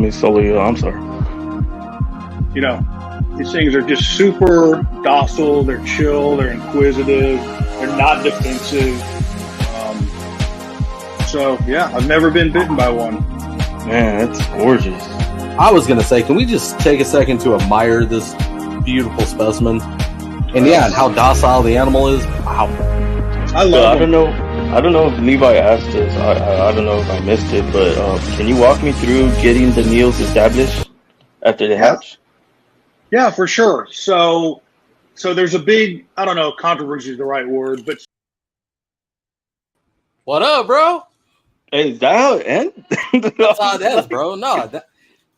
me slowly. I'm sorry. You know, these things are just super docile. They're chill. They're inquisitive. They're not defensive. So yeah, I've never been bitten by one. Man, that's gorgeous. I was gonna say, can we just take a second to admire this beautiful specimen? And yeah, and how docile the animal is. Wow. I love them. I don't know if Levi asked this. I don't know if I missed it, but can you walk me through getting the meals established after they hatch? Yeah, for sure. So there's a big, I don't know, controversy is the right word, but what up, bro? Hey, is that how it ends? That's how it ends, bro. No.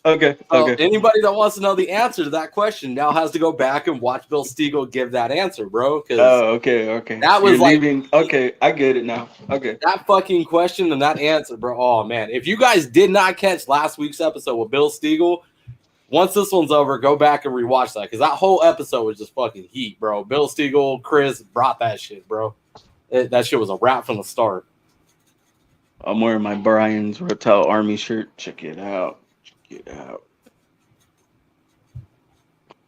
Okay. Anybody that wants to know the answer to that question now has to go back and watch Bill Stiegel give that answer, bro. Okay. That was leaving. Okay, I get it now. Okay. That fucking question and that answer, bro. Oh, man. If you guys did not catch last week's episode with Bill Stiegel, once this one's over, go back and rewatch that, because that whole episode was just fucking heat, bro. Bill Stiegel, Chris brought that shit, bro. That shit was a wrap from the start. I'm wearing my Brian's Reptile Army shirt. Check it out.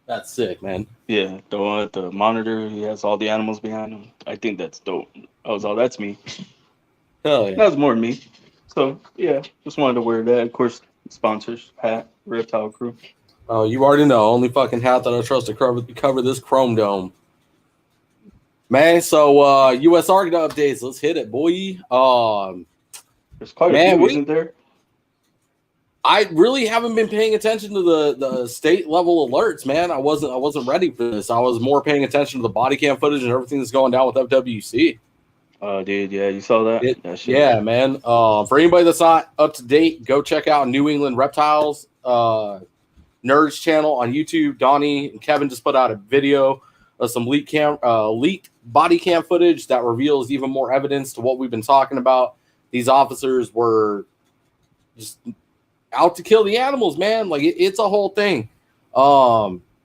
That's sick, man. Yeah, the one with the monitor. He has all the animals behind him. I think that's dope. That's me. Hell yeah. That's more me. So, yeah, just wanted to wear that. Of course, sponsors, hat, Reptile Crew. Oh, you already know. Only fucking hat that I trust to cover this chrome dome. Man, so U.S. Arctic updates. Let's hit it, boy. There's quite a few, isn't there? I really haven't been paying attention to the state level alerts, man. I wasn't ready for this. I was more paying attention to the body cam footage and everything that's going down with FWC. Oh, dude, yeah, you saw that? Yeah, man. For anybody that's not up to date, go check out New England Reptiles Nerds channel on YouTube. Donnie and Kevin just put out a video of some leaked body cam footage that reveals even more evidence to what we've been talking about. These officers were just out to kill the animals, man. Like, it's a whole thing.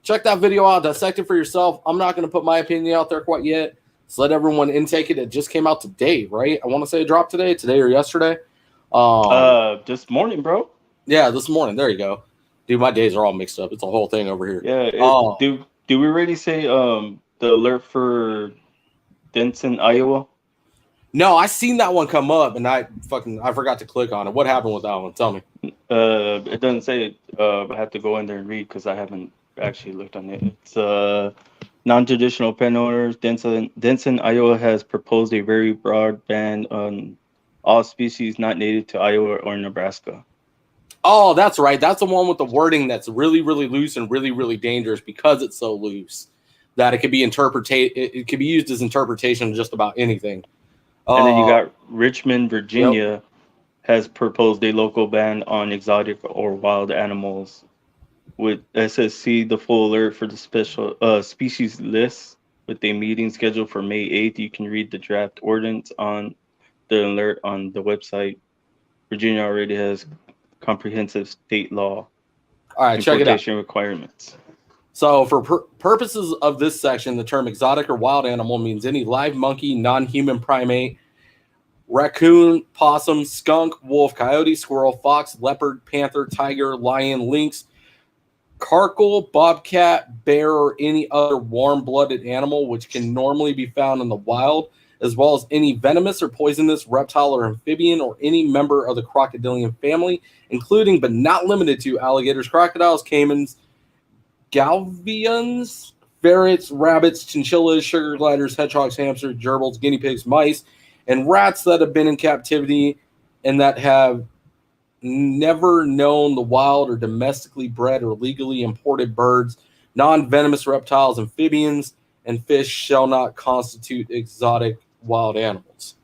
Check that video out, dissect it for yourself. I'm not going to put my opinion out there quite yet. So let everyone intake it. It just came out today, right? I want to say it dropped today or yesterday. This morning, bro. Yeah, this morning. There you go. Dude, my days are all mixed up. It's a whole thing over here. Yeah. Do we already say the alert for Denton, Iowa? No, I seen that one come up, and I forgot to click on it. What happened with that one? Tell me. It doesn't say it. I have to go in there and read because I haven't actually looked on it. It's non-traditional pet owners. Denton, Iowa has proposed a very broad ban on all species not native to Iowa or Nebraska. Oh, that's right. That's the one with the wording that's really, really loose and really, really dangerous because it's so loose that it could be it could be used as interpretation of just about anything. And then you got Richmond, Virginia, has proposed a local ban on exotic or wild animals. It says see the full alert for the special species list with a meeting scheduled for May 8th. You can read the draft ordinance on the alert on the website. Virginia already has comprehensive state law. All right, check it out. Requirements. So for purposes of this section, the term exotic or wild animal means any live monkey, non-human primate, raccoon, possum, skunk, wolf, coyote, squirrel, fox, leopard, panther, tiger, lion, lynx, carcass, bobcat, bear, or any other warm-blooded animal which can normally be found in the wild, as well as any venomous or poisonous reptile or amphibian or any member of the crocodilian family, including but not limited to alligators, crocodiles, caimans, galvians, ferrets, rabbits, chinchillas, sugar gliders, hedgehogs, hamsters, gerbils, guinea pigs, mice, and rats that have been in captivity and that have never known the wild or domestically bred or legally imported birds, non-venomous reptiles, amphibians, and fish shall not constitute exotic wild animals.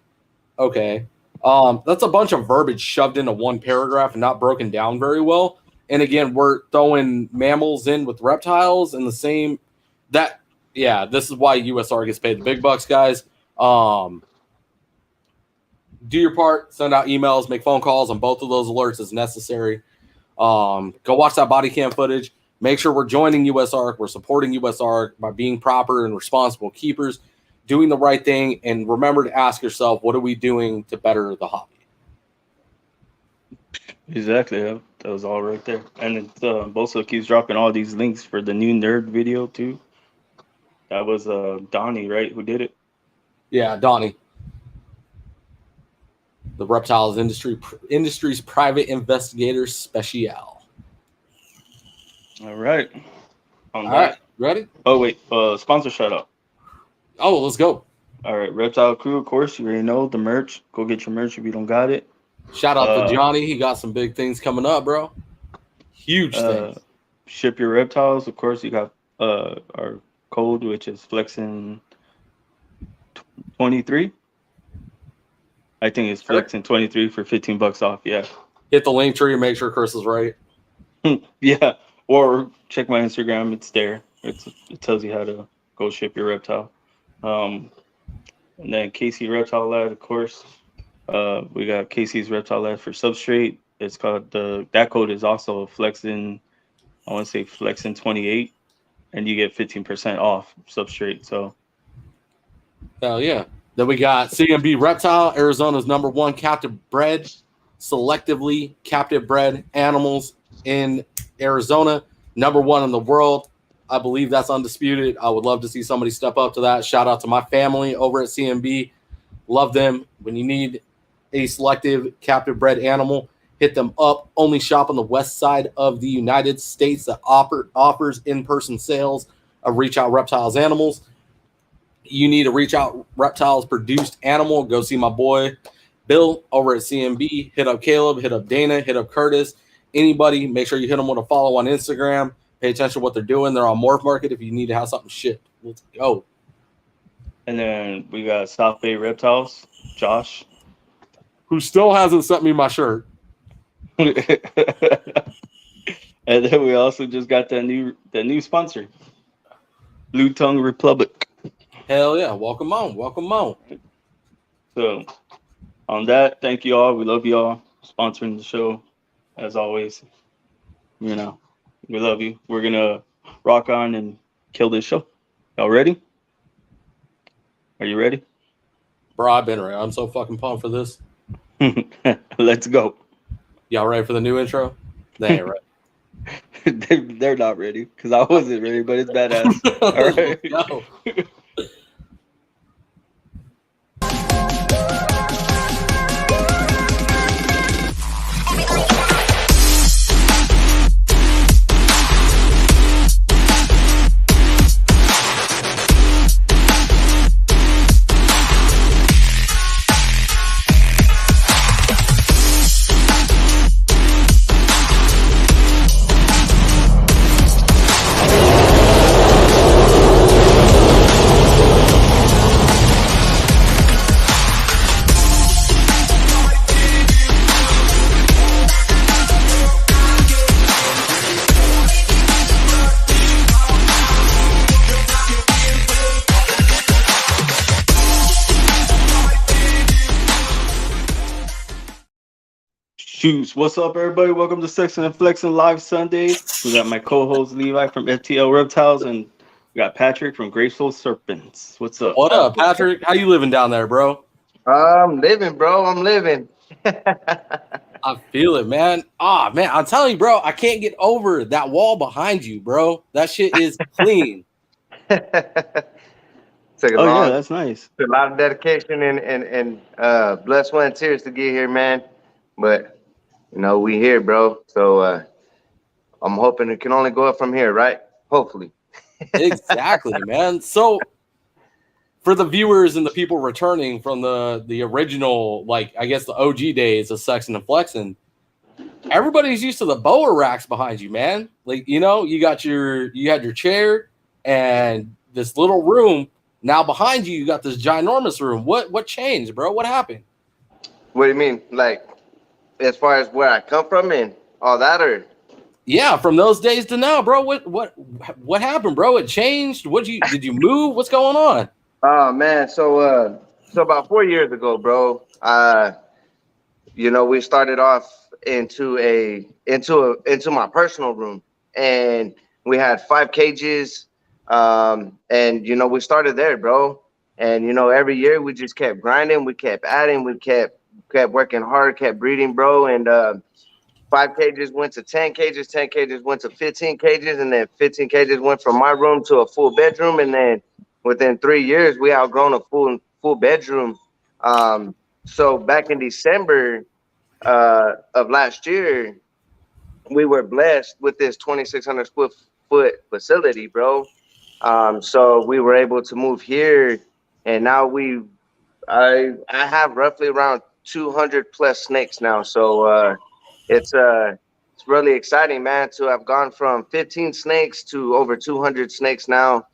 Okay. That's a bunch of verbiage shoved into one paragraph and not broken down very well. And again, we're throwing mammals in with reptiles and the same this is why USR gets paid the big bucks, guys. Do your part, send out emails, make phone calls on both of those alerts as necessary. Go watch that body cam footage. Make sure we're joining USARC. We're supporting USARC by being proper and responsible keepers, doing the right thing, and remember to ask yourself, what are we doing to better the hobby? Exactly. That was all right there. And it Bosa keeps dropping all these links for the new nerd video too. That was Donnie, right? Who did it? Yeah, Donnie, the reptiles industry's private investigator special. All right. On All right, that. ready? Oh wait, sponsor shout out. Oh, let's go. All right, Reptile Crew, of course, you already know the merch. Go get your merch if you don't got it. Shout out to Uh, Johnny. He got some big things coming up, bro. Huge uh, things. Ship your reptiles. Of course, you got our code, which is Flexin 23. I think it's Sure. Flexin 23 for $15 off. Yeah, Hit the link tree and make sure Chris is right. yeah. Or check my Instagram. It's there. It tells you how to go ship your reptile. Um, and then KC Reptile Lab, of course. We got KC's Reptile Lab for substrate. It's called that code is also Flexin. I want to say Flexin 28, and you get 15% off substrate. So Hell yeah. Then we got CMB Reptile, Arizona's #1 captive bred, selectively captive bred animals in Arizona. #1 in the world. I believe that's undisputed. I would love to see somebody step up to that. Shout out to my family over at CMB. Love them. When you need a selective captive bred animal, hit them up. Only shop on the west side of the United States that offers in-person sales of Reach Out Reptiles animals. You need a Reach Out Reptiles produced animal, go see my boy Bill over at CMB. Hit up Caleb, hit up Dana, hit up Curtis. Anybody, make sure you hit them with a follow on Instagram. Pay attention to what they're doing. They're on Morph Market if you need to have something shipped. Let's go. and then we got South Bay Reptiles, Josh. Who still hasn't sent me my shirt. And then we also just got that new sponsor, Blue Tongue Republic. Hell yeah. Welcome on. Welcome on. So on that, thank you all. We love you all sponsoring the show. As always, we love you. We're gonna rock on and kill this show. Y'all ready? Are you ready? Bro, I've been ready. I'm so fucking pumped for this. Let's go. Y'all ready for the new intro? They ain't ready. They're not ready because I wasn't ready, but it's badass. All right. Go. Shoots. What's up, everybody? Welcome to Sexin and Flexin Live Sunday. We got my co-host Levi from FTL Reptiles, and we got Patrick from Graceful Serpents. What's up? What up, Patrick? How you living down there, bro? I'm living, bro. I'm living. I feel it, man. Man, I'm telling you, bro, I can't get over that wall behind you, bro. That shit is clean. Took a Oh long, yeah, that's nice. a lot of dedication and blood, sweat, and tears to get here, man. But we here, bro. So I'm hoping it can only go up from here, right? Hopefully. Exactly, man. So for the viewers and the people returning from the original, like I guess the OG days of Sexin and Flexin, everybody's used to the boa racks behind you, man. Like, you had your chair and this little room. Now behind you, you got this ginormous room. What changed, bro? What happened? What do you mean? Like, as far as where I come from and all that, or? Yeah, from those days to now, bro. What happened, bro? It changed. Did you move? What's going on? Oh man, so about 4 years ago, bro, we started off into my personal room, and we had 5 cages, and we started there, bro. And every year we just kept grinding, we kept adding, we kept working hard, kept breeding, bro. And 5 cages went to 10 cages, 10 cages went to 15 cages, and then 15 cages went from my room to a full bedroom. And then within 3 years, we outgrown a full bedroom. So back in December of last year, we were blessed with this 2,600 foot facility, bro. So we were able to move here, and now I have roughly around 200 plus snakes now. So it's really exciting, man, to have gone from 15 snakes to over 200 snakes now.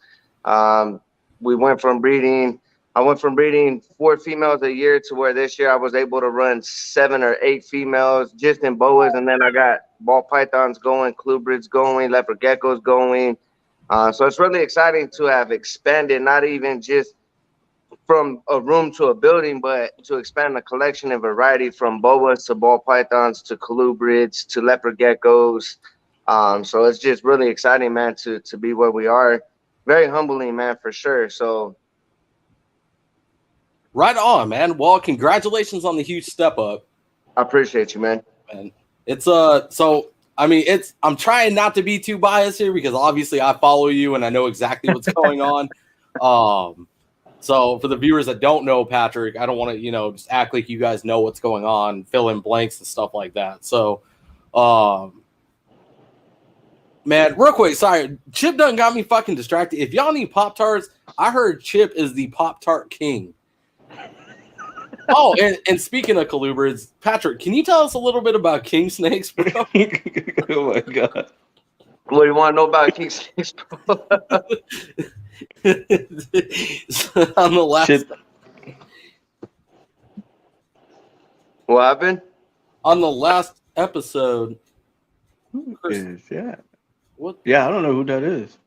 We went from breeding. I went from breeding 4 females a year to where this year I was able to run 7 or 8 females just in boas, and then I got ball pythons going, clubrids going, leopard geckos going. So it's really exciting to have expanded, not even just from a room to a building, but to expand the collection and variety from boas to ball pythons to colubrids to leopard geckos. So it's just really exciting, man, to be where we are. Very humbling, man, for sure. So Right on, man. Well, congratulations on the huge step up. I appreciate you, man. And it's so I mean, I'm trying not to be too biased here because obviously I follow you and I know exactly what's going on. So for the viewers that don't know Patrick, I don't want to, just act like you guys know what's going on, fill in blanks and stuff like that. So, man, real quick, sorry, Chip done got me fucking distracted. If y'all need Pop-Tarts, I heard Chip is the Pop-Tart king. Oh, and speaking of colubrids, Patrick, can you tell us a little bit about king snakes, bro? Oh my god. What do you want to know about king snakes, bro? On the last, What happened? On the last episode, Who is that? what? Yeah, I don't know who that is.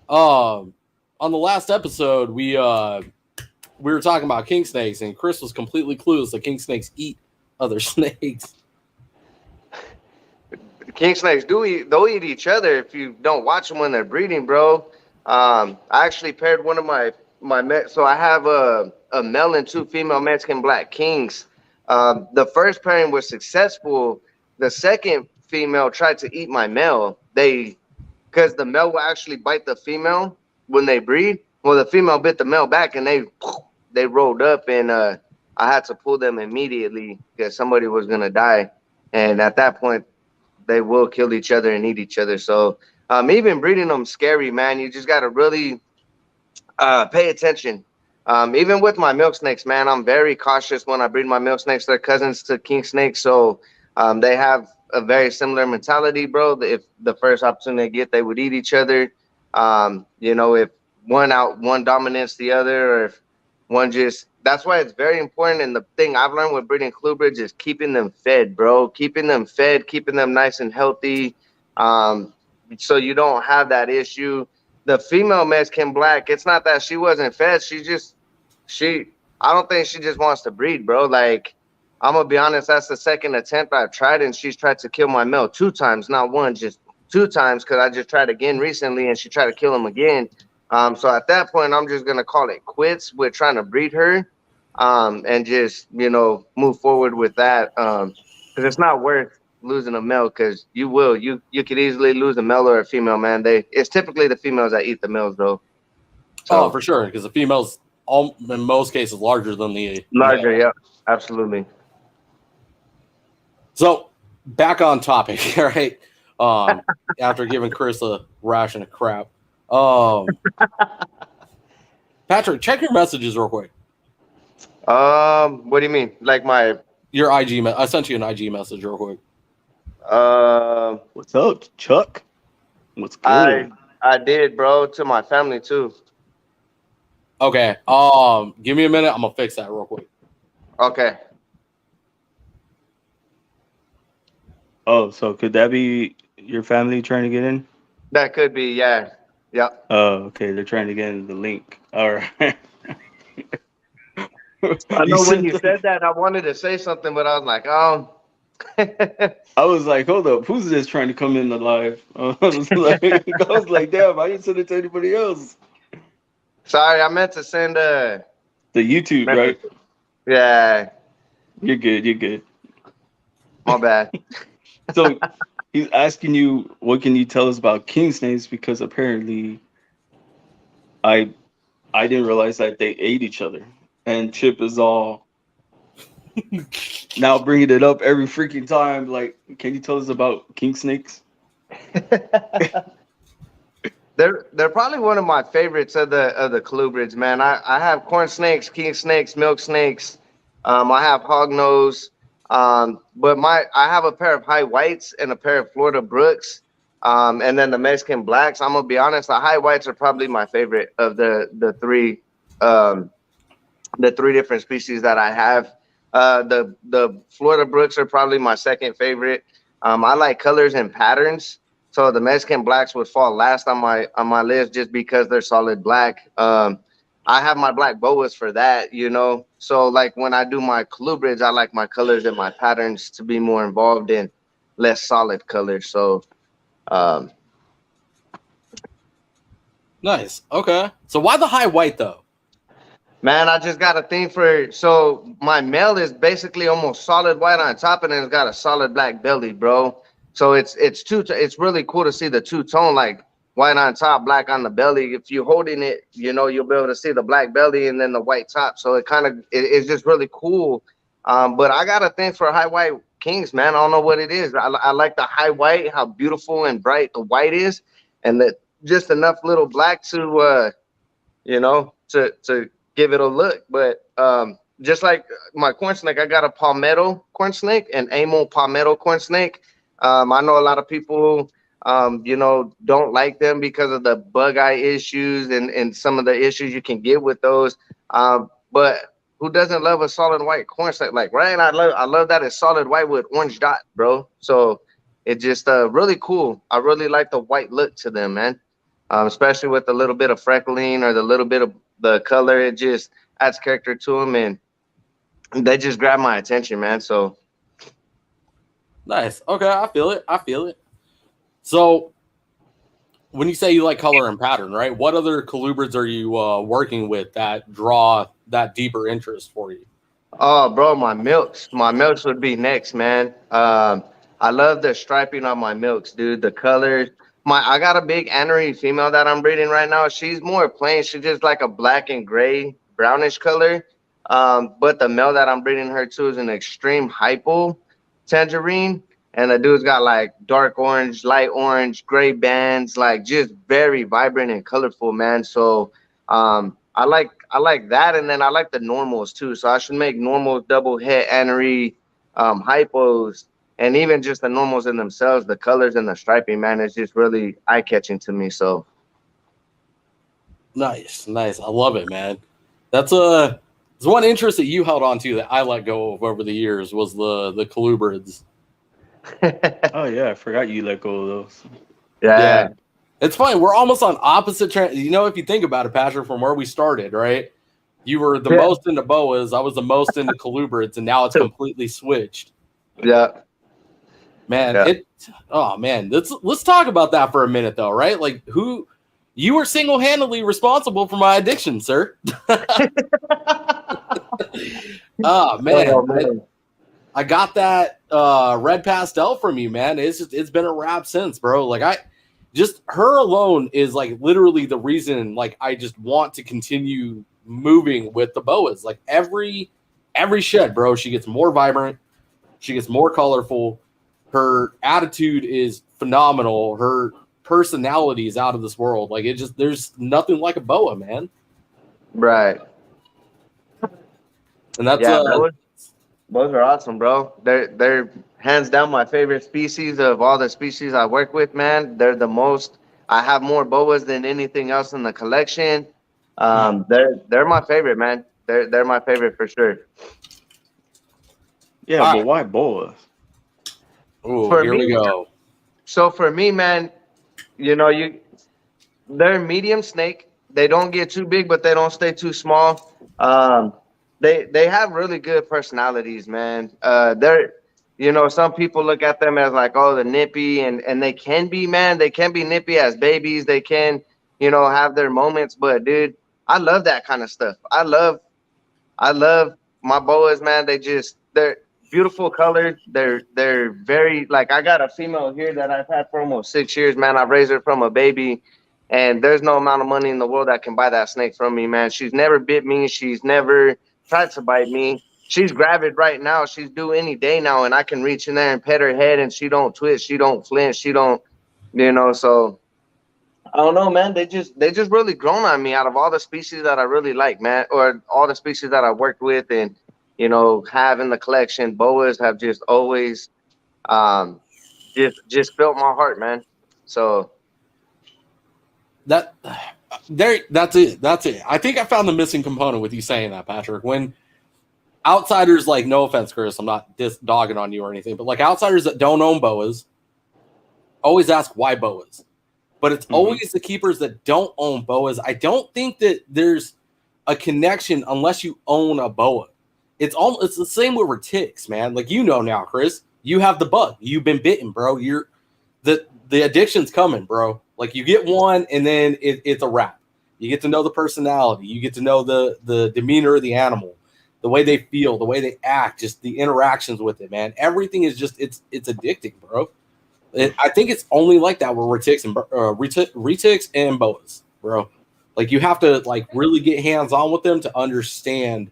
On the last episode, we were talking about king snakes, and Chris was completely clueless that king snakes eat other snakes. King snakes they'll eat each other if you don't watch them when they're breeding, bro. I actually paired one of my so I have a male and 2 female Mexican black kings. The first pairing was successful. The second female tried to eat my male. Because the male will actually bite the female when they breed. Well, the female bit the male back, and they rolled up, and I had to pull them immediately because somebody was gonna die. And at that point, they will kill each other and eat each other. So even breeding them scary, man. You just gotta really pay attention. Even with my milk snakes, man, I'm very cautious when I breed my milk snakes. They're cousins to king snakes, so they have a very similar mentality, bro. If the first opportunity they get, they would eat each other. If one dominates the other, or if one just, that's why it's very important. And the thing I've learned with breeding clubrids is keeping them fed, bro. Keeping them fed, keeping them nice and healthy, so you don't have that issue. The female Mexican black, it's not that she wasn't fed. I don't think she just wants to breed, bro. Like, I'm gonna be honest, that's the second attempt I've tried, and she's tried to kill my male 2 times, not one, just 2 times, because I just tried again recently, and she tried to kill him again. So at that point, I'm just gonna call it quits with trying to breed her, and just move forward with that, because it's not worth losing a male, because you could easily lose a male or a female, man. It's typically the females that eat the males, though. So, for sure, because the female's in most cases larger than the larger, male. yeah, absolutely. So back on topic, all right. After giving Chris a ration of crap, Patrick, check your messages real quick. What do you mean? Like your IG? I sent you an IG message real quick. What's up, Chuck? What's good? I did, bro, to my family too. Okay. Give me a minute. I'm gonna fix that real quick. Okay. Oh, so could that be your family trying to get in? That could be, yeah. Yeah. Oh, okay. They're trying to get in the link. All right. I know when you said that, I wanted to say something, but I was like, oh. I was like, hold up, who's this trying to come in the live? I was like, damn, I didn't send it to anybody else. Sorry, I meant to send the YouTube, right? Yeah. You're good. My bad. So he's asking you, what can you tell us about king snakes? Because apparently, I I didn't realize that they ate each other, and Chip is all now bringing it up every freaking time. Like, can you tell us about king snakes? They're probably one of my favorites of the colubrids, man. I have corn snakes, king snakes, milk snakes. I have hognose. But I have a pair of high whites and a pair of Florida brooks. And then the Mexican blacks. I'm gonna be honest, the high whites are probably my favorite of the three different species that I have. The Florida brooks are probably my second favorite. I like colors and patterns. So the Mexican blacks would fall last on my list just because they're solid black. I have my black boas for that, you know. So like when I do my colubrids, I like my colors and my patterns to be more involved in less solid colors. So um, Nice. Okay. So why the high white though? man, I just got a thing for, so my male is basically almost solid white on top, and then it's got a solid black belly, bro. So it's really cool to see the two tone, like white on top, black on the belly. If you're holding it, you know, you'll be able to see the black belly and then the white top. So it's just really cool. But I got a thing for high white kings, man. I don't know what it is. I like the high white, how beautiful and bright the white is, and that just enough little black to you know, to give it a look. But just like my corn snake, I got a palmetto corn snake, an amel palmetto corn snake. I know a lot of people, you know, don't like them because of the bug eye issues and some of the issues you can get with those. But who doesn't love a solid white corn snake? Like, right? I love that it's solid white with orange dot, bro. So it's just really cool. I really like the white look to them, man. Especially with a little bit of freckling or the little bit of the color, it just adds character to them, and they just grab my attention, man. So Nice. Okay, I feel it. I feel it. So when you say you like color and pattern, right? What other colubrids are you working with that draw that deeper interest for you? oh, bro, my milks would be next, man. I love the striping on my milks, dude. The colors. I got a big anery female that I'm breeding right now. She's more plain. She's just like a black and gray, brownish color. But the male that I'm breeding her to is an extreme hypo tangerine, and the dude's got like dark orange, light orange, gray bands, like just very vibrant and colorful, man. So I like that, and then I like the normals too. So I should make normals, double het, anery, hypos, and even just the normals in themselves. The colors and the striping, man, is just really eye catching to me. So Nice, nice. I love it, man. That's it's one interest that you held on to that I let go of over the years was the colubrids. Oh yeah, I forgot you let go of those. yeah. It's funny. We're almost on opposite you know, if you think about it, Patrick, from where we started, right? You were the most into boas. I was the most into colubrids, and now it's completely switched. Yeah. Man, Yeah. oh man, let's talk about that for a minute though, right? Like who you were single-handedly responsible for my addiction, sir. Oh man. Oh, man. I got that red pastel from you, man. It's been a wrap since, bro. Like just her alone is like literally the reason like I just want to continue moving with the boas. Like every shed, bro, she gets more vibrant, she gets more colorful. Her attitude is phenomenal. Her personality is out of this world. Like there's nothing like a boa, man. Right. And that's those are awesome, bro. They're hands down my favorite species of all the species I work with, man. They're the most. I have more boas than anything else in the collection. They're my favorite, man. They're my favorite for sure. Yeah, but why boas? Oh, here me, we go. So for me, man, you know, they're medium snake. They don't get too big, but they don't stay too small. They have really good personalities, man. They're, you know, some people look at them as like, oh, the nippy, and they can be, man. They can be nippy as babies. They can, you know, have their moments. But dude, I love that kind of stuff. I love my boas, man. beautiful colors. They're very like I got a female here that I've had for almost 6 years, man. I've raised her from a baby, and there's no amount of money in the world that can buy that snake from me, man. She's never bit me. She's never tried to bite me. She's gravid right now. She's due any day now, and I can reach in there and pet her head, and she don't twitch. She don't flinch. She don't, So I don't know, man. They just really grown on me out of all the species that I really like, man, or all the species that I worked with and have in the collection. Boas have just always um just felt my heart, man. So That's it. That's it. I think I found the missing component with you saying that, Patrick. When outsiders, like, no offense, Chris, I'm not dogging on you or anything, but like outsiders that don't own boas always ask why boas. But it's always the keepers that don't own boas. I don't think that there's a connection unless you own a boa. It's the same with retics, man. Like, now, Chris, you have the bug. You've been bitten, bro. The addiction's coming, bro. Like, you get one and then it's a wrap. You get to know the personality. You get to know the demeanor of the animal, the way they feel, the way they act, just the interactions with it, man. Everything is just it's addicting, bro. I think it's only like that with retics and boas, bro. Like, you have to like really get hands on with them to understand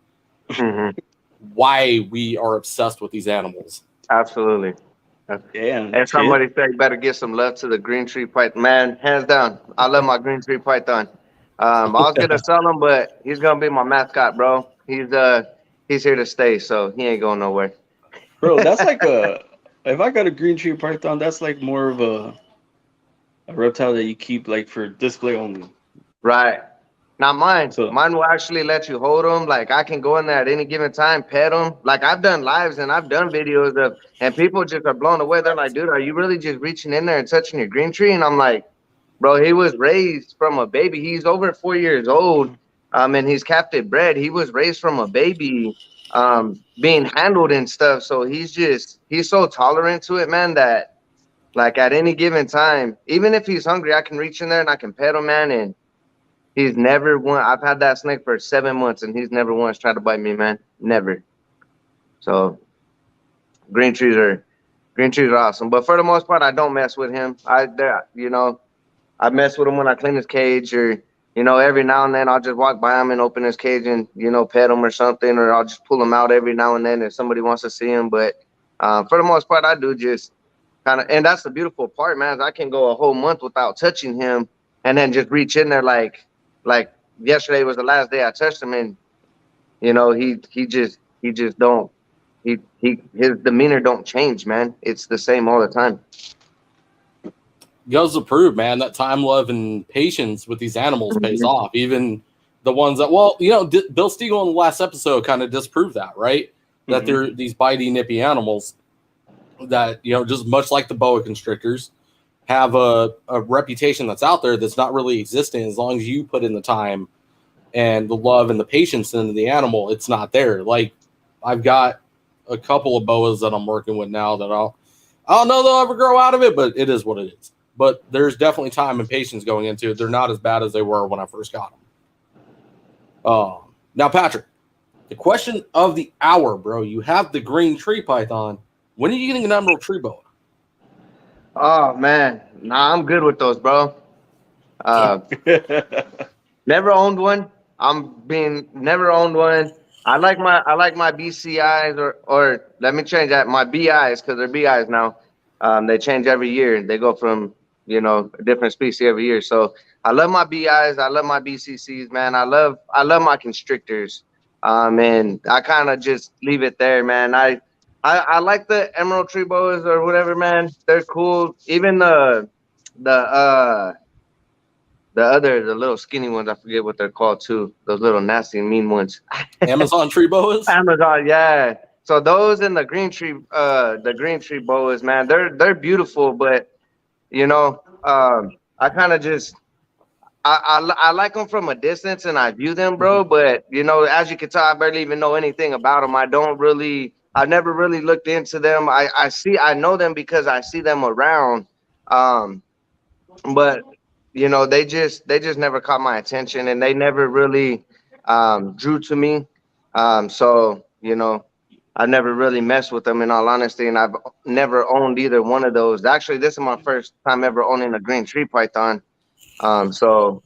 why we are obsessed with these animals. absolutely. Yeah. And somebody said, better give some love to the green tree python. Man, hands down, I love my green tree python. I was gonna sell him, but he's gonna be my mascot, bro. He's here to stay, so he ain't going nowhere. Bro, that's like if I got a green tree python, that's like more of a reptile that you keep like for display only. Right. Not mine. So Mine will actually let you hold them. Like, I can go in there at any given time, pet them. Like, I've done lives and I've done videos and people just are blown away. They're like, dude, are you really just reaching in there and touching your green tree? And I'm like, bro, he was raised from a baby. He's over 4 years old, and he's captive bred. He was raised from a baby, being handled and stuff. So he's so tolerant to it, man, that like at any given time, even if he's hungry, I can reach in there and I can pet him, man, and he's never one. I've had that snake for 7 months, and he's never once tried to bite me, man. Never. So green trees are awesome, but for the most part, I don't mess with him. I mess with him when I clean his cage, or every now and then I'll just walk by him and open his cage and pet him or something, or I'll just pull him out every now and then if somebody wants to see him. But for the most part, I do just kind of, and that's the beautiful part, man. Is I can go a whole month without touching him, and then just reach in there like yesterday was the last day I touched him, and he just don't his demeanor don't change, man. It's the same all the time. Goes to prove, man, that time, love, and patience with these animals pays off. Even the ones that, Bill Stiegel in the last episode kind of disproved that, right? That they're these bitey, nippy animals that, just much like the boa constrictors, have a reputation that's out there that's not really existing. As long as you put in the time and the love and the patience into the animal, it's not there. Like, I've got a couple of boas that I'm working with now that I don't know they'll ever grow out of it, but it is what it is. But there's definitely time and patience going into it. They're not as bad as they were when I first got them. Now, Patrick, the question of the hour, bro. You have the green tree python. When are you getting an emerald tree boa? Oh, man. Nah, I'm good with those, bro. Never owned one. Never owned one. I like my BCIs or let me change that. My BIs, because they're BIs now. They change every year. They go from, a different species every year. So I love my BIs. I love my BCCs, man. I love my constrictors. And I kind of just leave it there, man. I like the emerald tree boas or whatever, man. They're cool. Even the little skinny ones, I forget what they're called too. Those little nasty and mean ones. Amazon tree boas? Amazon, yeah. So those and the green tree boas, man, they're beautiful, but I kind of just I like them from a distance and I view them, bro. But as you can tell, I barely even know anything about them. I've never really looked into them. I know them because I see them around. But they just never caught my attention, and they never really drew to me. So I've never really messed with them in all honesty, and I've never owned either one of those. Actually, this is my first time ever owning a green tree python. So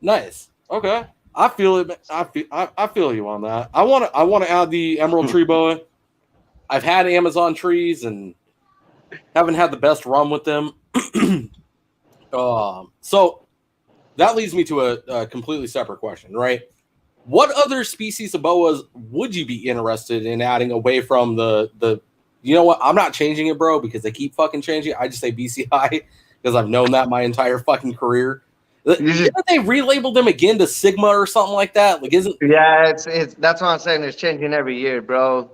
Nice. Okay. I feel it. I feel you on that. I want to add the emerald tree boa. I've had Amazon trees and haven't had the best run with them. So that leads me to a completely separate question, right? What other species of boas would you be interested in adding away from the? You know what? I'm not changing it, bro, because they keep fucking changing it. I just say BCI because I've known that my entire fucking career. Didn't they relabel them again to Sigma or something like that? Like, isn't? yeah, it's that's what I'm saying. It's changing every year, bro.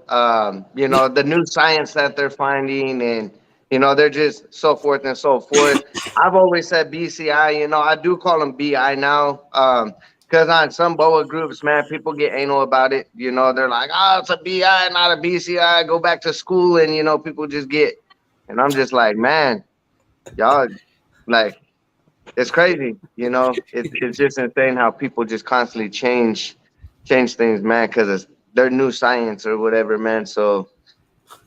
You know, the new science that they're finding, and you know, they're just so forth and so forth. I've always said BCI. You know, I do call them BI now. Because on some boa groups, man, people get anal about it. You know, they're like, "Oh, it's a BI, not a BCI. Go back to school," and you know, people just get. And I'm just like, man, y'all, like, it's crazy. You know, it's just insane how people just constantly change things, man, because it's their new science or whatever, man. So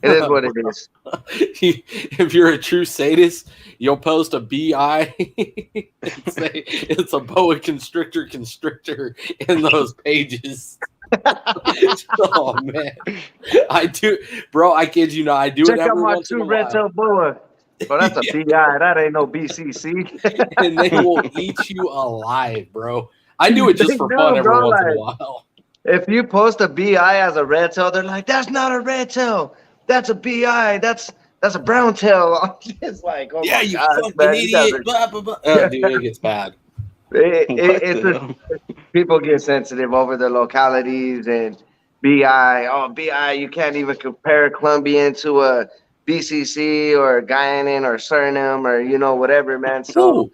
it is what it is. If you're a true sadist, you'll post a BI and say it's a boa constrictor in those pages. Oh man, I do, bro. I kid you not. I do Check it out every my once in true a while. red tail boa. Bro, that's a BI. That ain't no BCC. And they will eat you alive, bro. I do it just They for do, fun every bro, once in a like, while. if you post a BI as a red tail, they're like, "That's not a red tail. That's a BI. That's a brown tail." I'm just like, oh Yeah, my you gosh, fucking man, you guys idiot. are. Blah, blah, blah. Dude, it gets bad. What It's the a, hell? people get sensitive over the localities and BI. Oh, BI, you can't even compare Colombian to a BCC or a Guyanan or Suriname or you know whatever, man. So Ooh,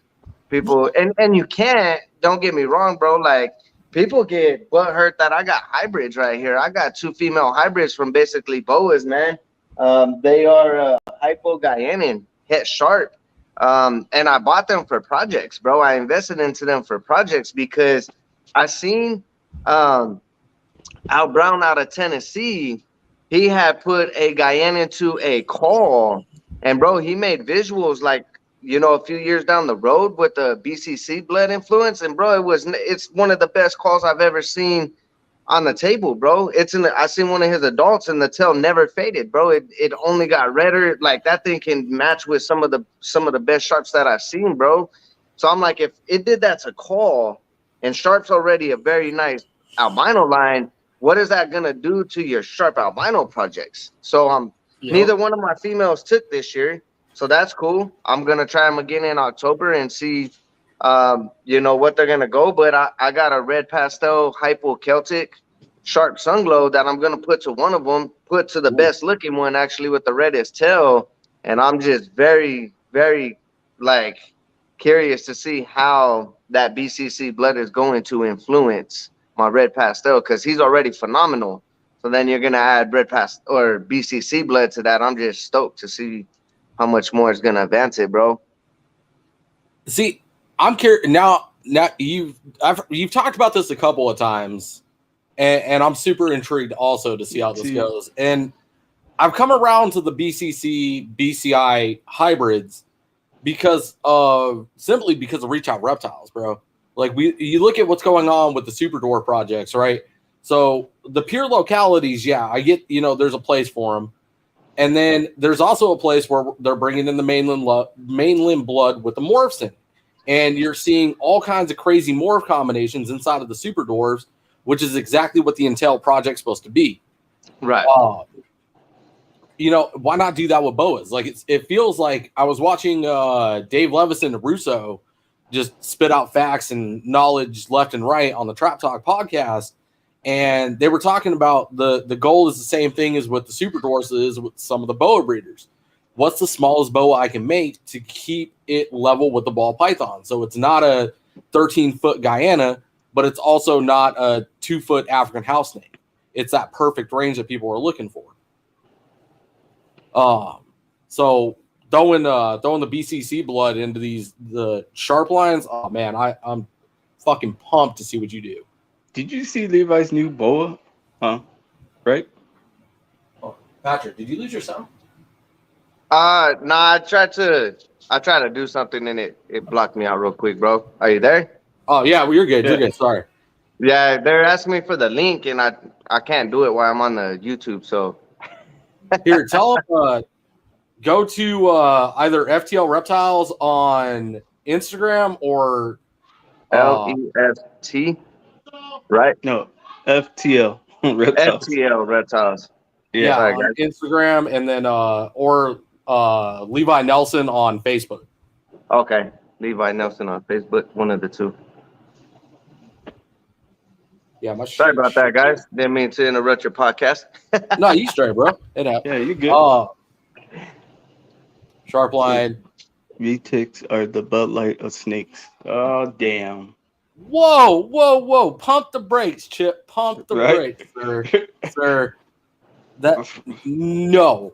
people and you can't. Don't get me wrong, bro. Like people get butt hurt that I got hybrids right here. I got two female hybrids from basically boas, man. They are hypo Guyanan, het sharp. And I bought them for projects, bro. I invested into them for projects because I seen Al Brown out of Tennessee. He had put a Guyana into a call, and bro, he made visuals like you know a few years down the road with the BCC blood influence, and bro, it's one of the best calls I've ever seen on the table, bro. I seen one of his adults and the tail never faded, bro. It only got redder. Like that thing can match with some of the best sharps that I've seen, bro. So I'm like, if it did that to call, and sharp's already a very nice albino line, what is that gonna do to your sharp albino projects? So neither one of my females took this year, so that's cool. I'm gonna try them again in October and see you know what they're gonna go, but I got a red pastel hypo Celtic sharp sunglow that I'm gonna put to one of them, put to the best looking one actually with the reddest tail, and I'm just very, very like curious to see how that BCC blood is going to influence my red pastel because he's already phenomenal. So then you're gonna add red pastel or BCC blood to that. I'm just stoked to see how much more is gonna advance it, bro. see, I'm curious now. Now you've talked about this a couple of times, and I'm super intrigued also to see how this goes. And I've come around to the BCC BCI hybrids simply because of Reach Out Reptiles, bro. Like you look at what's going on with the Super Door projects, right? So the pure localities, yeah, I get, there's a place for them. And then there's also a place where they're bringing in the mainland blood with the morphs in. And you're seeing all kinds of crazy morph combinations inside of the Super Dwarves, which is exactly what the Intel project's supposed to be. Right. Why not do that with boas? Like it feels like I was watching Dave Levison and Russo just spit out facts and knowledge left and right on the Trap Talk podcast. And they were talking about the goal is the same thing as what the Super Dwarfs is with some of the boa breeders. What's the smallest boa I can make to keep it level with the ball python? So it's not a 13-foot Guyana, but it's also not a 2-foot African house snake. It's that perfect range that people are looking for. So throwing the BCC blood into the sharp lines. Oh man, I'm fucking pumped to see what you do. Did you see Levi's new boa? Huh? Right? Oh, Patrick, did you lose your sound? Nah, I tried to do something and it blocked me out real quick, bro. Are you there? Oh yeah, well, you're good. You're Yeah. good. Sorry. Yeah, they're asking me for the link and I can't do it while I'm on the YouTube. So Here, tell them. Go to either FTL Reptiles on Instagram or LEFT, right? No. FTL reptiles. FTL reptiles. yeah, Yeah. Sorry, on guys. Instagram, and then or Levi Nelson on Facebook. Okay, Levi Nelson on Facebook, one of the two. Yeah, my Sorry about that, guys. Didn't mean to interrupt your podcast. No, you straight, bro. It happened. Yeah, you good. Sharp line. Retics are the Bud Light of snakes. Oh damn. Whoa. Pump the brakes, Chip. Pump the Right? brakes, sir. That no.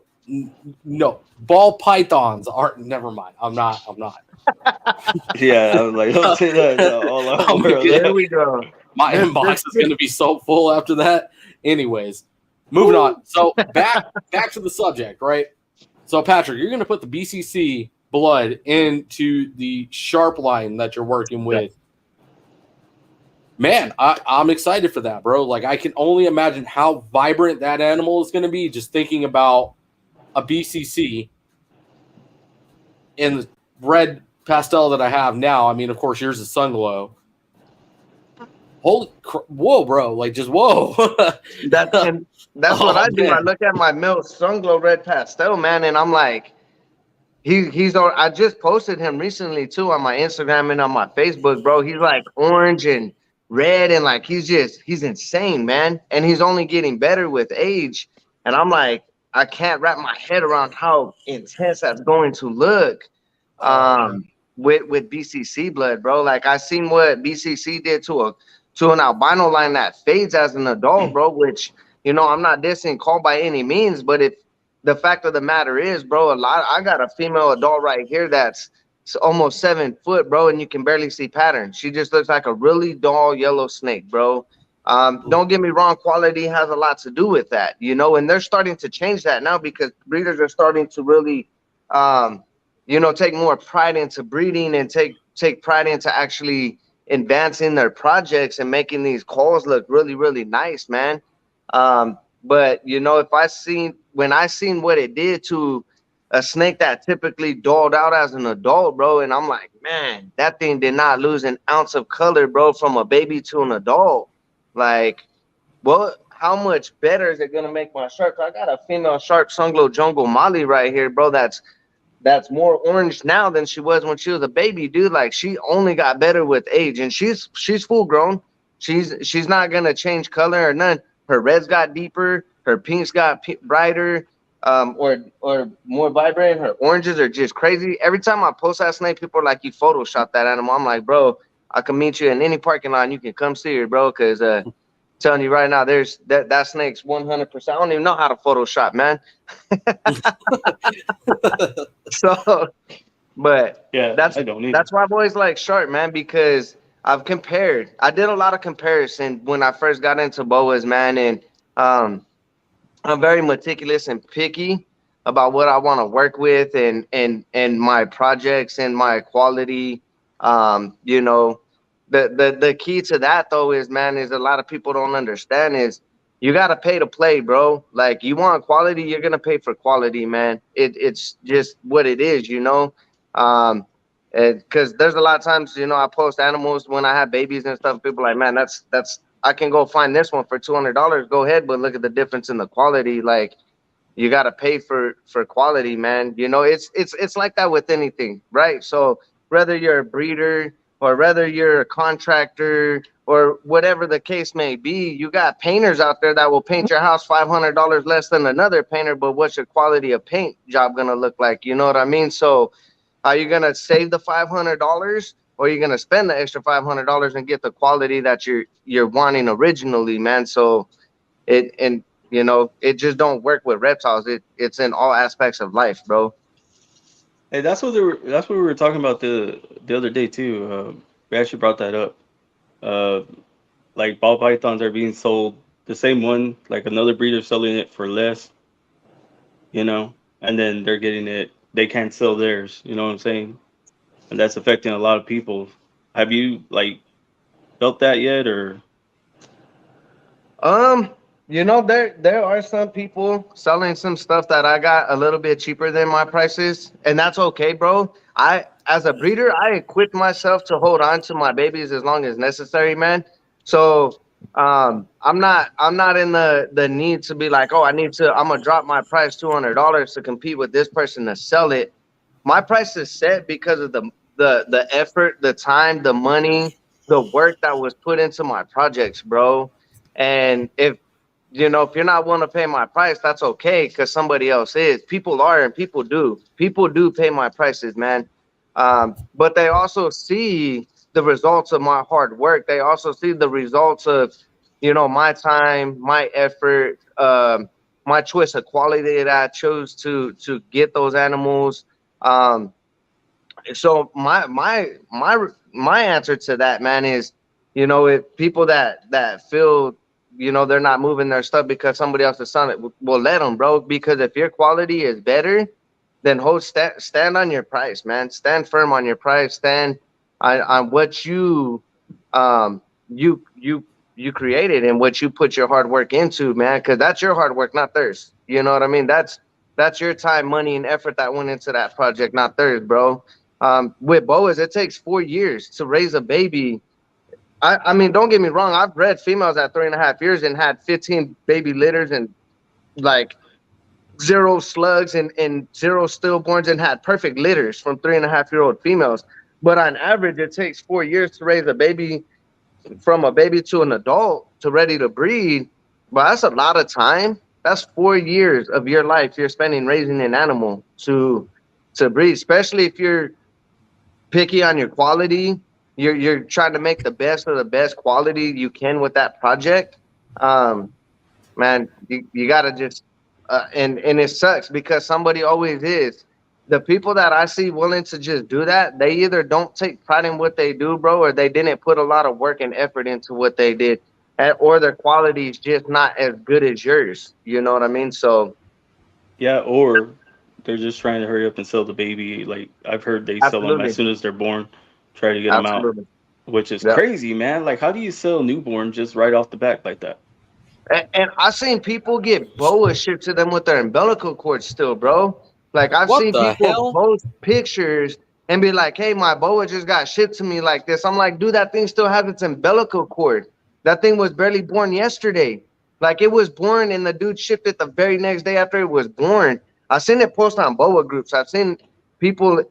Ball pythons aren't. Never mind. I'm not. Yeah, I was like, don't say that all out Oh, world. There we go. My inbox is going to be so full after that. Anyways, moving on. So back to the subject, right? So Patrick, you're going to put the BCC blood into the sharp line that you're working with. Man, I'm excited for that, bro. Like, I can only imagine how vibrant that animal is going to be just thinking about a BCC in the red pastel that I have now. I mean, of course, yours is sun glow. Whoa, bro! Like, just whoa. That's what I do. Man. I look at my Milk Sunglow Red Pastel, man, and I'm like, he's. I just posted him recently too on my Instagram and on my Facebook, bro. He's like orange and red, and like he's insane, man. And he's only getting better with age. And I'm like, I can't wrap my head around how intense that's going to look. With BCC blood, bro. Like I seen what BCC did to an albino line that fades as an adult, bro, which, I'm not dissing Call by any means, but if the fact of the matter is, bro, I got a female adult right here that's almost 7 foot, bro, and you can barely see pattern. She just looks like a really dull yellow snake, bro. Don't get me wrong, quality has a lot to do with that, and they're starting to change that now because breeders are starting to really, take more pride into breeding and take pride into actually advancing their projects and making these calls look really, really nice, man. But when I seen what it did to a snake that typically dulled out as an adult, bro, and I'm like, man, that thing did not lose an ounce of color, bro, from a baby to an adult. Like, how much better is it gonna make my shark? I got a female shark Sunglow Jungle Molly right here, bro. That's more orange now than she was when she was a baby, dude. Like she only got better with age, and she's full grown. She's not gonna change color or none. Her reds got deeper, her pinks got brighter, or more vibrant. Her oranges are just crazy. Every time I post that snake, people are like, "You photoshopped that animal." I'm like, bro, I can meet you in any parking lot. And you can come see her, bro, because telling you right now, there's that snake's 100%. I don't even know how to Photoshop, man. So, but Yeah, that's why I've always like sharp, man, because I've compared. I did a lot of comparison when I first got into boas, man, and I'm very meticulous and picky about what I want to work with and my projects and my quality. The key to that though is a lot of people don't understand is you gotta pay to play, bro. Like you want quality, you're gonna pay for quality, man. It's just what it is, because there's a lot of times, I post animals when I have babies and stuff. People are like, man, that's I can go find this one for $200. Go ahead, but look at the difference in the quality. Like you gotta pay for quality, man. It's like that with anything, right? So whether you're a breeder or whether you're a contractor or whatever the case may be, you got painters out there that will paint your house $500 less than another painter, but what's your quality of paint job gonna look like? You know what I mean? So are you gonna save the $500 or are you gonna spend the extra $500 and get the quality that you're wanting originally, man? So it just don't work with reptiles. It's in all aspects of life, bro. Hey, that's what we were talking about the other day too. We actually brought that up. Uh, like ball pythons are being sold the same one, like another breeder selling it for less, and then they're getting it. They can't sell theirs. You know what I'm saying? And that's affecting a lot of people. Have you like felt that yet, or Um, there are some people selling some stuff that I got a little bit cheaper than my prices, and that's okay, bro. As a breeder, I equip myself to hold on to my babies as long as necessary, man. So, I'm not in the need to be like, oh, I'm gonna drop my price $200 to compete with this person to sell it. My price is set because of the effort, the time, the money, the work that was put into my projects, bro. And if you're not willing to pay my price, that's okay because somebody else is. People are and people do. People do pay my prices, man. But they also see the results of my hard work. They also see the results of, my time, my effort, my choice of quality that I chose to get those animals. Um, so my answer to that, man, is, if people that feel, they're not moving their stuff because somebody else has done it, will let them, bro. Because if your quality is better, then stand on your price, man. Stand firm on your price. Stand on what um you created and what you put your hard work into, man. Because that's your hard work, not theirs. You know what I mean? That's your time, money, and effort that went into that project, not theirs, bro. With boas, it takes 4 years to raise a baby. I mean, don't get me wrong. I've bred females at 3.5 years and had 15 baby litters and like zero slugs and zero stillborns and had perfect litters from 3.5-year-old females. But on average, it takes 4 years to raise a baby, from a baby to an adult to ready to breed. But that's a lot of time. That's 4 years of your life you're spending raising an animal to breed, especially if you're picky on your quality. You're trying to make the best of the best quality you can with that project. Um, Man, you gotta just and it sucks because somebody always is. The people that I see willing to just do that, they either don't take pride in what they do, bro, or they didn't put a lot of work and effort into what they did, or their quality is just not as good as yours. You know what I mean? So yeah, or they're just trying to hurry up and sell the baby. Like I've heard they sell them as absolutely, soon as they're born, try to get them out, absolutely, which is yeah. crazy, man. Like how do you sell newborn just right off the back like that? And I've seen people get boa shipped to them with their umbilical cord still, bro. Like I've What seen the people hell? post pictures and be like, "Hey, my boa just got shipped to me like this." I'm like, "Dude, that thing still has its umbilical cord. That thing was barely born yesterday. Like it was born, and the dude shipped it the very next day after it was born." I've seen it post on boa groups. I've seen people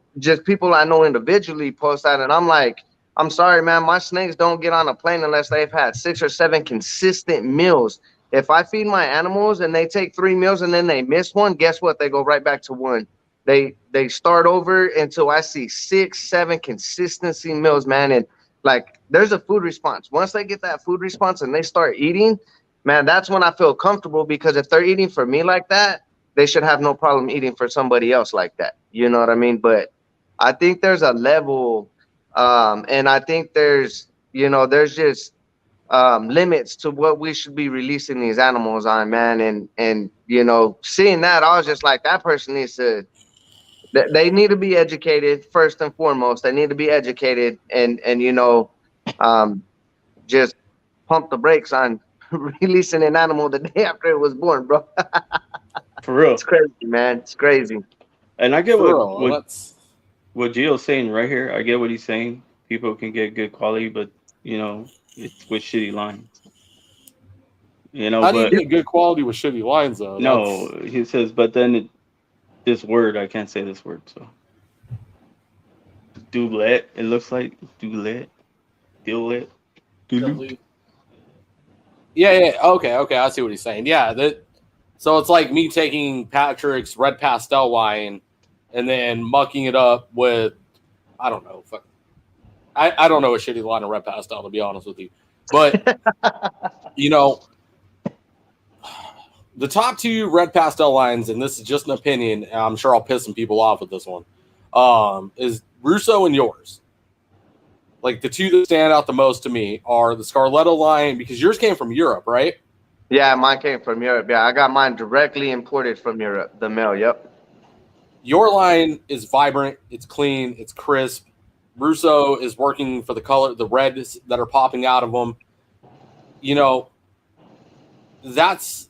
I know individually post that, and I'm like, I'm sorry, man. My snakes don't get on a plane unless they've had 6 or 7 consistent meals. If I feed my animals and they take 3 meals and then they miss one, guess what? They go right back to one. They start over until I see 6, 7 consistency meals, man. And like there's a food response. Once they get that food response and they start eating, man, that's when I feel comfortable because if they're eating for me like that, they should have no problem eating for somebody else like that. You know what I mean? But I think there's a level, and I think there's just limits to what we should be releasing these animals on, man. And seeing that, I was just like, that person needs to. They need to be educated first and foremost. They need to be educated, and um, just pump the brakes on releasing an animal the day after it was born, bro. For real. It's crazy, man. It's crazy. And I get For what real, what that's what Gio's saying right here. I get what he's saying. People can get good quality, but it's with shitty lines. how do you But get good quality with shitty lines though? no, That's he says, but then this word, I can't say this word, so dulet. It looks like dulet, dulet, dulet. yeah. Okay. I see what he's saying. Yeah, that. So it's like me taking Patrick's red pastel line and then mucking it up with I don't know. I don't know a shitty line of red pastel to be honest with you, but you know the top two red pastel lines, and this is just an opinion. And I'm sure I'll piss some people off with this one. Is Russo and yours. Like the two that stand out the most to me are the Scarletto line because yours came from Europe, right? Yeah, mine came from Europe. Yeah, I got mine directly imported from Europe. The male. Yep. Your line is vibrant, it's clean, it's crisp. Russo is working for the color, the reds that are popping out of them. You know, that's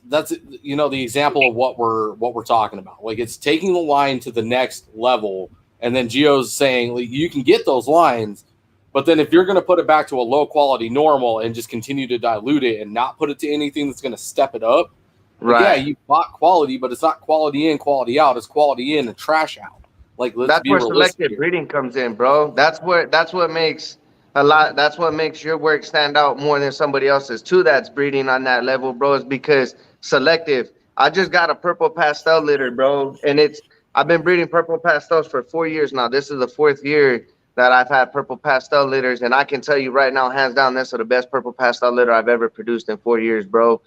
you know the example of what we're talking about. Like it's taking the line to the next level, and then Gio's saying like, you can get those lines, but then if you're going to put it back to a low quality normal and just continue to dilute it and not put it to anything that's going to step it up, like, yeah, Right. you bought quality, but it's not quality in, quality out. It's quality in and trash out. Like, let's That's be where realistic selective here. breeding comes in, bro. That's what makes that's what makes your work stand out more than somebody else's too that's breeding on that level, bro, is because selective. I just got a purple pastel litter, bro, and I've been breeding purple pastels for 4 years now. This is the 4th year that I've had purple pastel litters, and I can tell you right now, hands down, this is the best purple pastel litter I've ever produced in 4 years, bro.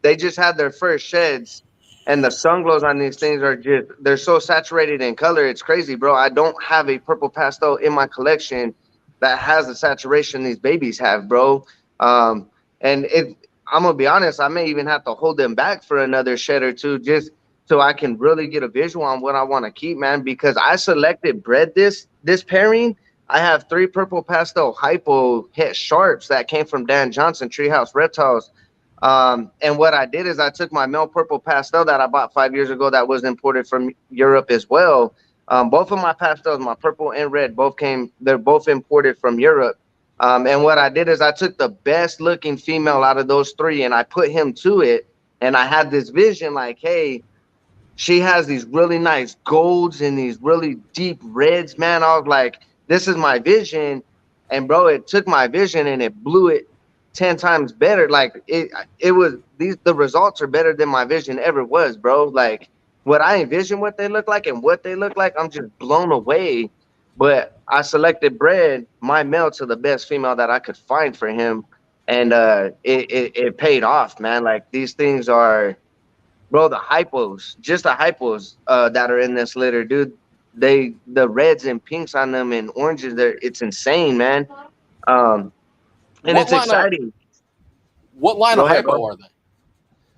They just had their first sheds, and the sun glows on these things are just, they're so saturated in color. It's crazy, bro. I don't have a purple pastel in my collection that has the saturation these babies have, bro. And I'm gonna be honest, I may even have to hold them back for another shed or two just so I can really get a visual on what I want to keep, man, because I selected bred this pairing. I have 3 purple pastel hypo het sharps that came from Dan Johnson Treehouse Reptiles. And what I did is I took my male purple pastel that I bought 5 years ago that was imported from Europe as well. Both of my pastels, my purple and red, they're both imported from Europe. And what I did is I took the best looking female out of those 3 and I put him to it. And I had this vision like, hey, she has these really nice golds and these really deep reds, man. I was like, this is my vision. And bro, it took my vision and it blew it 10 times better. Like it was the results are better than my vision ever was, bro. Like what I envision what they look like and what they look like, I'm just blown away. But I selected bred my male to the best female that I could find for him. And it paid off, man. Like these things are, bro, just the hypos that are in this litter, dude. The reds and pinks on them and oranges, it's insane, man. Um, and What it's line of exciting. Go ahead, hypo bro. are they?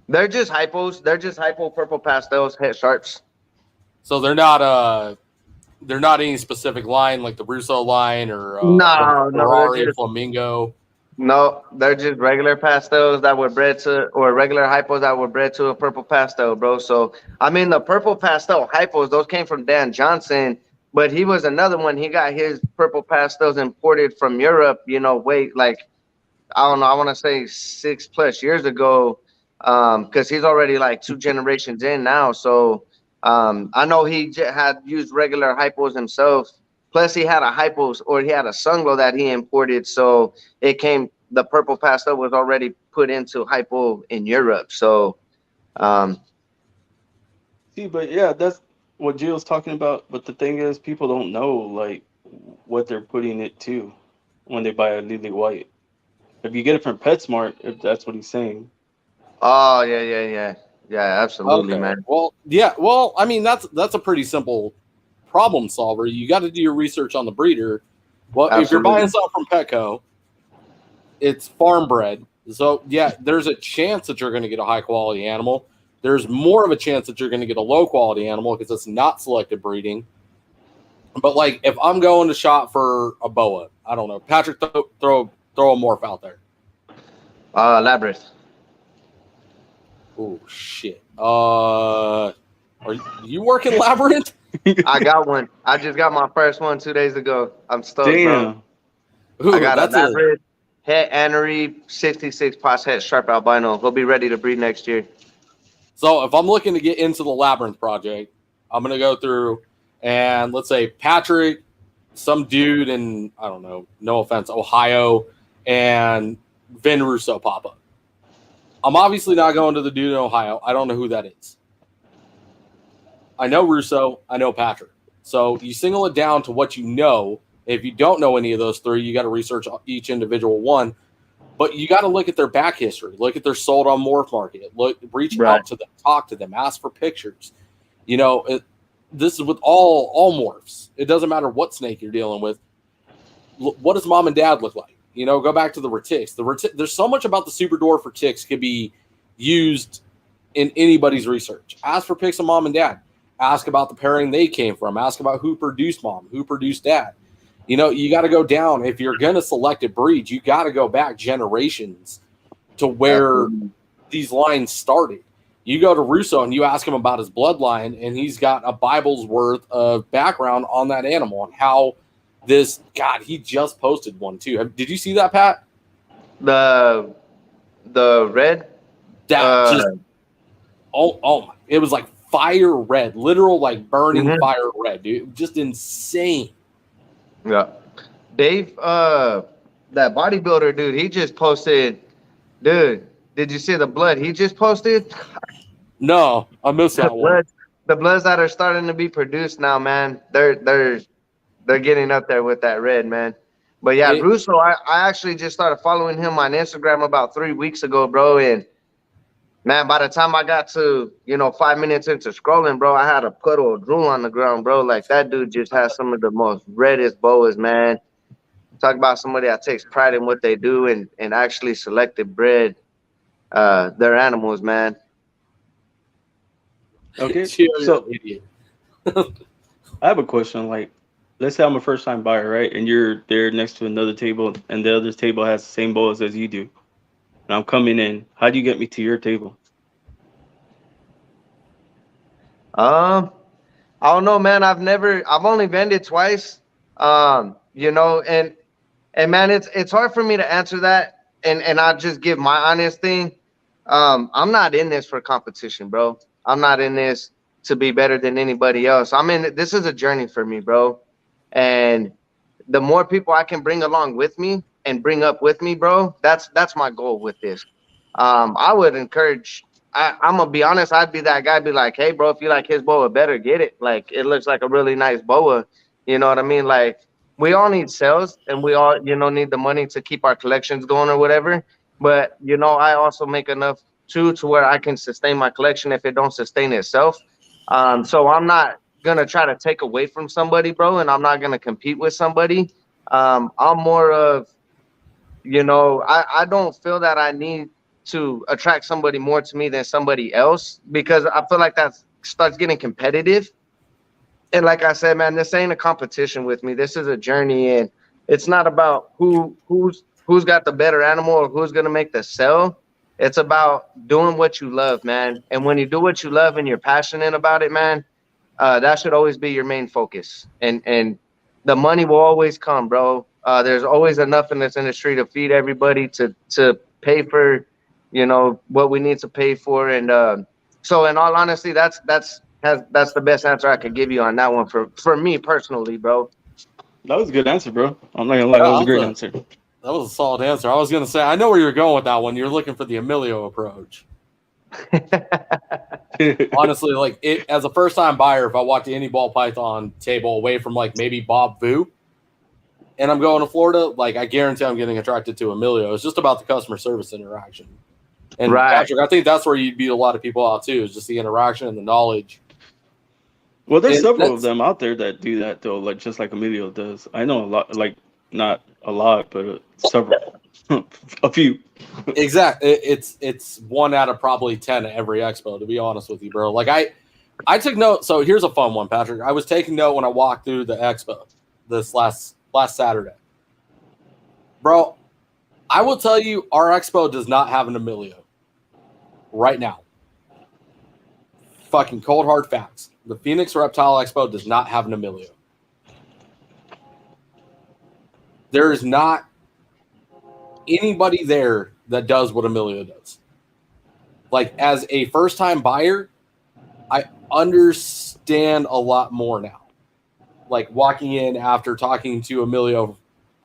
They're just hypos. They're just hypo purple pastels, het sharps. So they're not any specific line like the Russo line or the No, Ferrari Flamingo. they're just regular pastels that were bred to, or regular hypos that were bred to a purple pastel, bro. So I mean, the purple pastel hypos, those came from Dan Johnson, but he was another one. He got his purple pastels imported from Europe. You know, wait, like I don't know, I want to say 6+ years ago, because he's already like 2 generations in now. So I know he had used regular hypos himself. Plus, he had a hypos, or he had a sunglow that he imported. So the purple pastel was already put into hypo in Europe. So, um, See, but yeah, that's what Jill's talking about. But the thing is, people don't know like what they're putting it to when they buy a Lily White. If you get it from PetSmart, if that's what he's saying. oh, yeah, absolutely, Okay. man. Well, yeah. Well, I mean that's a pretty simple problem solver. You got to do your research on the breeder. Well, if you're Absolutely. buying something from Petco, it's farm bred. So yeah, there's a chance that you're going to get a high quality animal. There's more of a chance that you're going to get a low quality animal because it's not selective breeding. But like if I'm going to shop for a boa, I don't know. Patrick, throw a morph out there. Labyrinth. Oh shit. Are you working Labyrinth? I got one. I just got my first one 2 days ago. I'm stoked, bro. Damn. Ooh, I got a that's a Labyrinth het anery 66 pos het sharp albino. He'll be ready to breed next year. So if I'm looking to get into the Labyrinth project, I'm going to go through and let's say Patrick, some dude in, I don't know, no offense, Ohio, and Vin Russo pop up. I'm obviously not going to the dude in Ohio. I don't know who that is. I know Russo. I know Patrick. So you single it down to what you know. If you don't know any of those 3, you got to research each individual one. But you got to look at their back history. Look at their sold on Morph Market. Reach out to them, talk to them, ask for pictures. You know, this is with all morphs. It doesn't matter what snake you're dealing with. What does mom and dad look like? You know, go back to the retics. There's so much about the super dwarf retics could be used in anybody's research. Ask for pics of mom and dad. Ask about the pairing they came from. Ask about who produced mom, who produced dad. You know, you got to go down. If you're going to select a breed, you got to go back generations to where these lines started. You go to Russo and you ask him about his bloodline, and he's got a Bible's worth of background on that animal and how this, God, he just posted one too. Did you see that, Pat? The red? That just, oh my, it was like fire red, literal like burning fire red, dude. Just insane. Yeah. Dave, that bodybuilder dude, he just posted, dude, did you see the blood he just posted? No, I missed that one. The bloods that are starting to be produced now, man, they're getting up there with that red, man. But yeah, Russo, I actually just started following him on Instagram about 3 weeks ago, bro. And man, by the time I got to, 5 minutes into scrolling, bro, I had a puddle of drool on the ground, bro. Like, that dude just has some of the most reddest boas, man. Talk about somebody that takes pride in what they do and actually selected bred their animals, man. Okay, so I have a question. Like, let's say I'm a first-time buyer, right? And you're there next to another table, and the other table has the same boas as you do. And I'm coming in. How do you get me to your table? I don't know, man. I've only vended twice. And man, it's hard for me to answer that. And I'll just give my honest thing. I'm not in this for competition, bro. I'm not in this to be better than anybody else. This is a journey for me, bro. And the more people I can bring along with me and bring up with me, bro, that's my goal with this. I would encourage, I'm gonna be honest, I'd be that guy, be like, hey, bro, if you like his boa, better get it. Like, it looks like a really nice boa. You know what I mean? Like, we all need sales and we all, need the money to keep our collections going or whatever. But, I also make enough too to where I can sustain my collection if it don't sustain itself. So I'm not gonna try to take away from somebody, bro, and I'm not gonna compete with somebody. I'm more of, I don't feel that I need to attract somebody more to me than somebody else, because I feel like that starts getting competitive. And like I said, man, this ain't a competition with me. This is a journey, and it's not about who's got the better animal or who's gonna make the sell. It's about doing what you love, man. And when you do what you love and you're passionate about it, man, that should always be your main focus. And the money will always come, bro. There's always enough in this industry to feed everybody, to pay for, what we need to pay for. And so in all honesty, that's the best answer I could give you on that one for me personally, bro. That was a good answer, bro. I'm not gonna lie, that was a great answer. That was a solid answer. I was going to say, I know where you're going with that one. You're looking for the Emilio approach. Honestly, like, as a first-time buyer, if I walk to any ball python table away from, like, maybe Bob Vu, and I'm going to Florida, like, I guarantee I'm getting attracted to Emilio. It's just about the customer service interaction. And right. Patrick, I think that's where you beat a lot of people out, too, is just the interaction and the knowledge. Well, there's several of them out there that do that, though, like just like Emilio does. I know a lot, like, not a lot, but several, a few. Exactly. It's 1 out of probably 10 at every expo, to be honest with you, bro. Like, I took note. So here's a fun one, Patrick. I was taking note when I walked through the expo this last Saturday. Bro, I will tell you, our expo does not have an Emilio right now. Fucking cold hard facts. The Phoenix Reptile Expo does not have an Emilio. There is not anybody there that does what Emilio does. Like, as a first-time buyer, I understand a lot more now. Like, walking in after talking to Emilio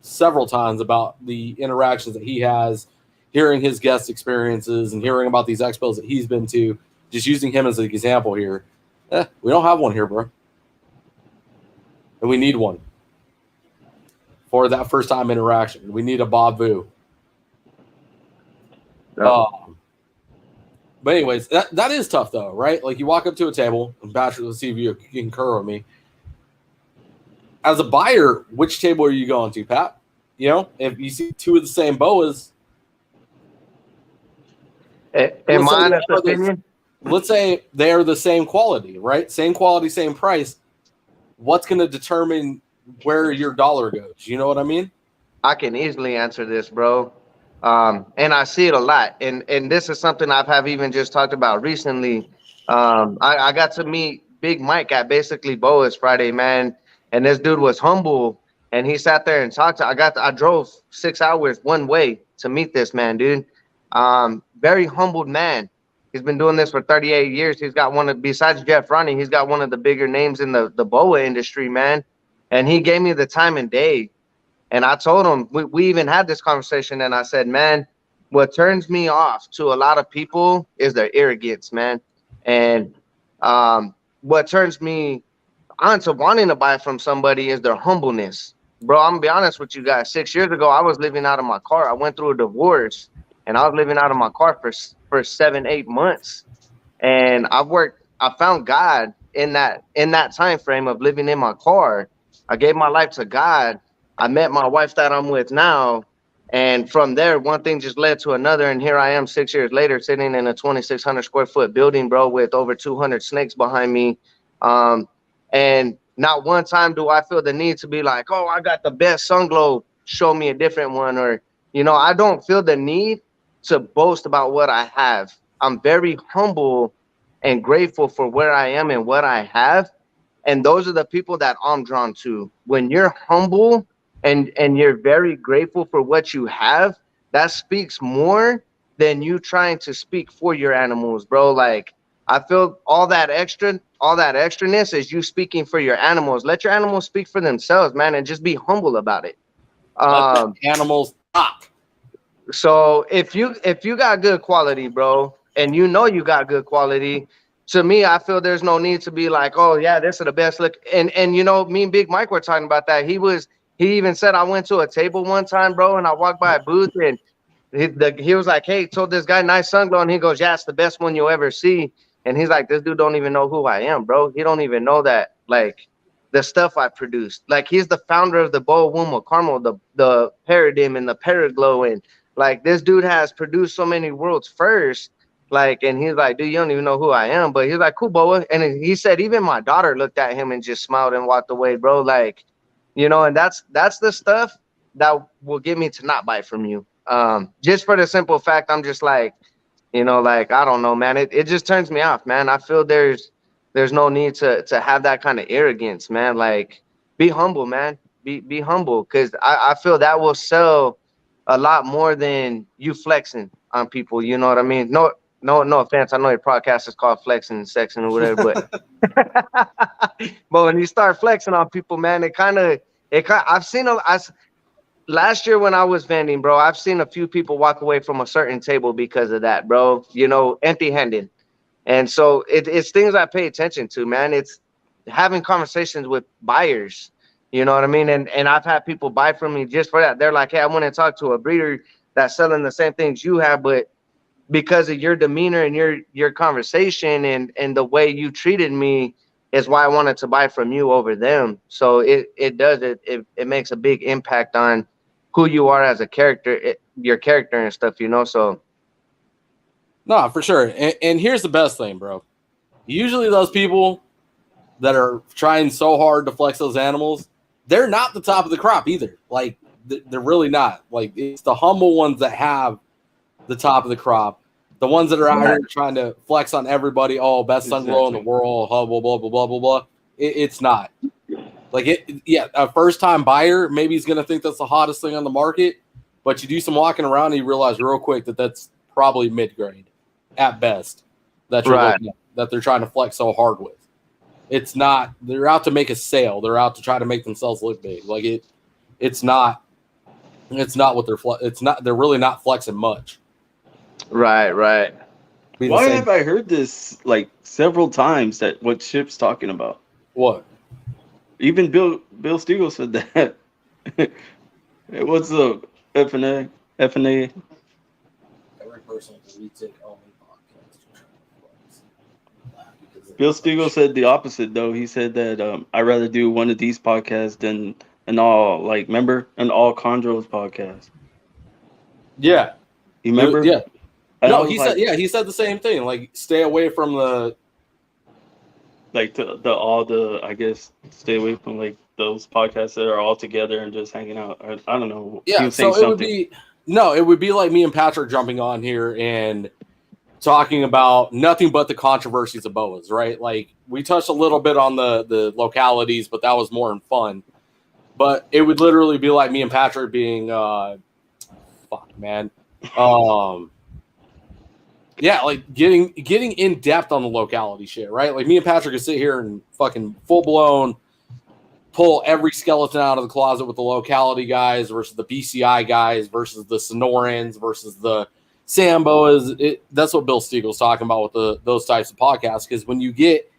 several times about the interactions that he has, hearing his guest experiences and hearing about these expos that he's been to, just using him as an example here. We don't have one here, bro. And we need one for that first-time interaction. We need a Bob Vu. But anyways, that is tough, though, right? Like, you walk up to a table, and Patrick, let's see if you concur with me. As a buyer, which table are you going to, Pat? If you see two of the same boas. In my honest opinion, let's say they are the same quality, right? Same quality, same price. What's going to determine where your dollar goes? You know what I mean? I can easily answer this, bro. And I see it a lot. And this is something have even just talked about recently. I got to meet Big Mike at basically Boa's Friday, man. And this dude was humble. And he sat there and talked to. I drove 6 hours one way to meet this man, dude. Very humbled man. He's been doing this for 38 years. He's got besides Jeff Ronnie, he's got one of the bigger names in the BOA industry, man. And he gave me the time and day. And I told him, we even had this conversation, and I said, man, what turns me off to a lot of people is their arrogance, man. And what turns me on to wanting to buy from somebody is their humbleness. Bro, I'm going to be honest with you guys. 6 years ago, I was living out of my car. I went through a divorce, and I was living out of my car for 7-8 months. And I found God in that time frame of living in my car. I gave my life to God. I met my wife that I'm with now, and from there, one thing just led to another, and here I am 6 years later, sitting in a 2,600 square foot building, bro, with over 200 snakes behind me, and not one time do I feel the need to be like, oh, I got the best sun globe, show me a different one, or, I don't feel the need to boast about what I have. I'm very humble and grateful for where I am and what I have, and those are the people that I'm drawn to. When you're humble and you're very grateful for what you have, that speaks more than you trying to speak for your animals, bro. Like, I feel all that extraness is you speaking for your animals. Let your animals speak for themselves, man, and just be humble about it. Let the animals talk. So if you got good quality, bro, and you got good quality, to me, I feel there's no need to be like, oh yeah, this is the best look. And me and Big Mike were talking about that. He even said, I went to a table one time, bro, and I walked by a booth, and he was like, hey, told this guy, nice sun glow, and he goes, yeah, it's the best one you'll ever see. And he's like, this dude don't even know who I am, bro. He don't even know that, like, the stuff I produced. Like, he's the founder of the Boa Wuma Carmel, the Paradigm and the Paraglow, and like, this dude has produced so many worlds first. Like, and he's like, dude, you don't even know who I am. But he's like, cool, Boa. And he said, even my daughter looked at him and just smiled and walked away, bro. Like, and that's the stuff that will get me to not buy from you. Just for the simple fact, I'm just like, like, I don't know, man. It just turns me off, man. I feel there's no need to have that kind of arrogance, man. Like, be humble, man. Be humble, because I feel that will sell a lot more than you flexing on people. You know what I mean? No offense. I know your podcast is called Flexin, Sexin, or whatever, but but when you start flexing on people, man, I've seen last year when I was vending, bro, I've seen a few people walk away from a certain table because of that, bro. Empty-handed. And so it's things I pay attention to, man. It's having conversations with buyers. You know what I mean? And I've had people buy from me just for that. They're like, hey, I want to talk to a breeder that's selling the same things you have, but because of your demeanor and your conversation and the way you treated me is why I wanted to buy from you over them. So it makes a big impact on who you are as a character, your character and stuff, so. No, for sure. And here's the best thing, bro. Usually those people that are trying so hard to flex those animals, they're not the top of the crop either. Like, they're really not. Like, it's the humble ones that have the top of the crop. The ones that are out here trying to flex on everybody. Oh, best sun glow in the world. Blah, blah, blah, blah, blah, blah, blah. It's not. Like, a first-time buyer, maybe he's going to think that's the hottest thing on the market. But you do some walking around and you realize real quick that that's probably mid-grade at best that they're trying to flex so hard with. It's not. They're out to make a sale. They're out to try to make themselves look big. Like, it's not. It's not what they're. It's not. They're really not flexing much. Right. Why have I heard this like several times? That what Chip's talking about? What? Even Bill Stiegel said that. What's the FNA? Every person can retake only podcast. Bill Stiegel said the opposite, though. He said that I'd rather do one of these podcasts than an all, like, remember? An all Chondros podcast. Yeah. You remember? Yeah. And I No, was he like, said, yeah, he said the same thing. Like, stay away from the. like the all the I guess stay away from like those podcasts that are all together and just hanging out. I don't know. He Yeah, was saying so it would something. be no, it would be like me and Patrick jumping on here and talking about nothing but the controversies of boas, right? Like we touched a little bit on the localities, but that was more in fun. But it would literally be like me and Patrick being fuck man. Yeah, like getting in depth on the locality shit, right? Like me and Patrick could sit here and fucking full blown pull every skeleton out of the closet with the locality guys versus the BCI guys versus the Sonorans versus the Samboas. That's what Bill Stiegel's talking about with those types of podcasts. Because when you get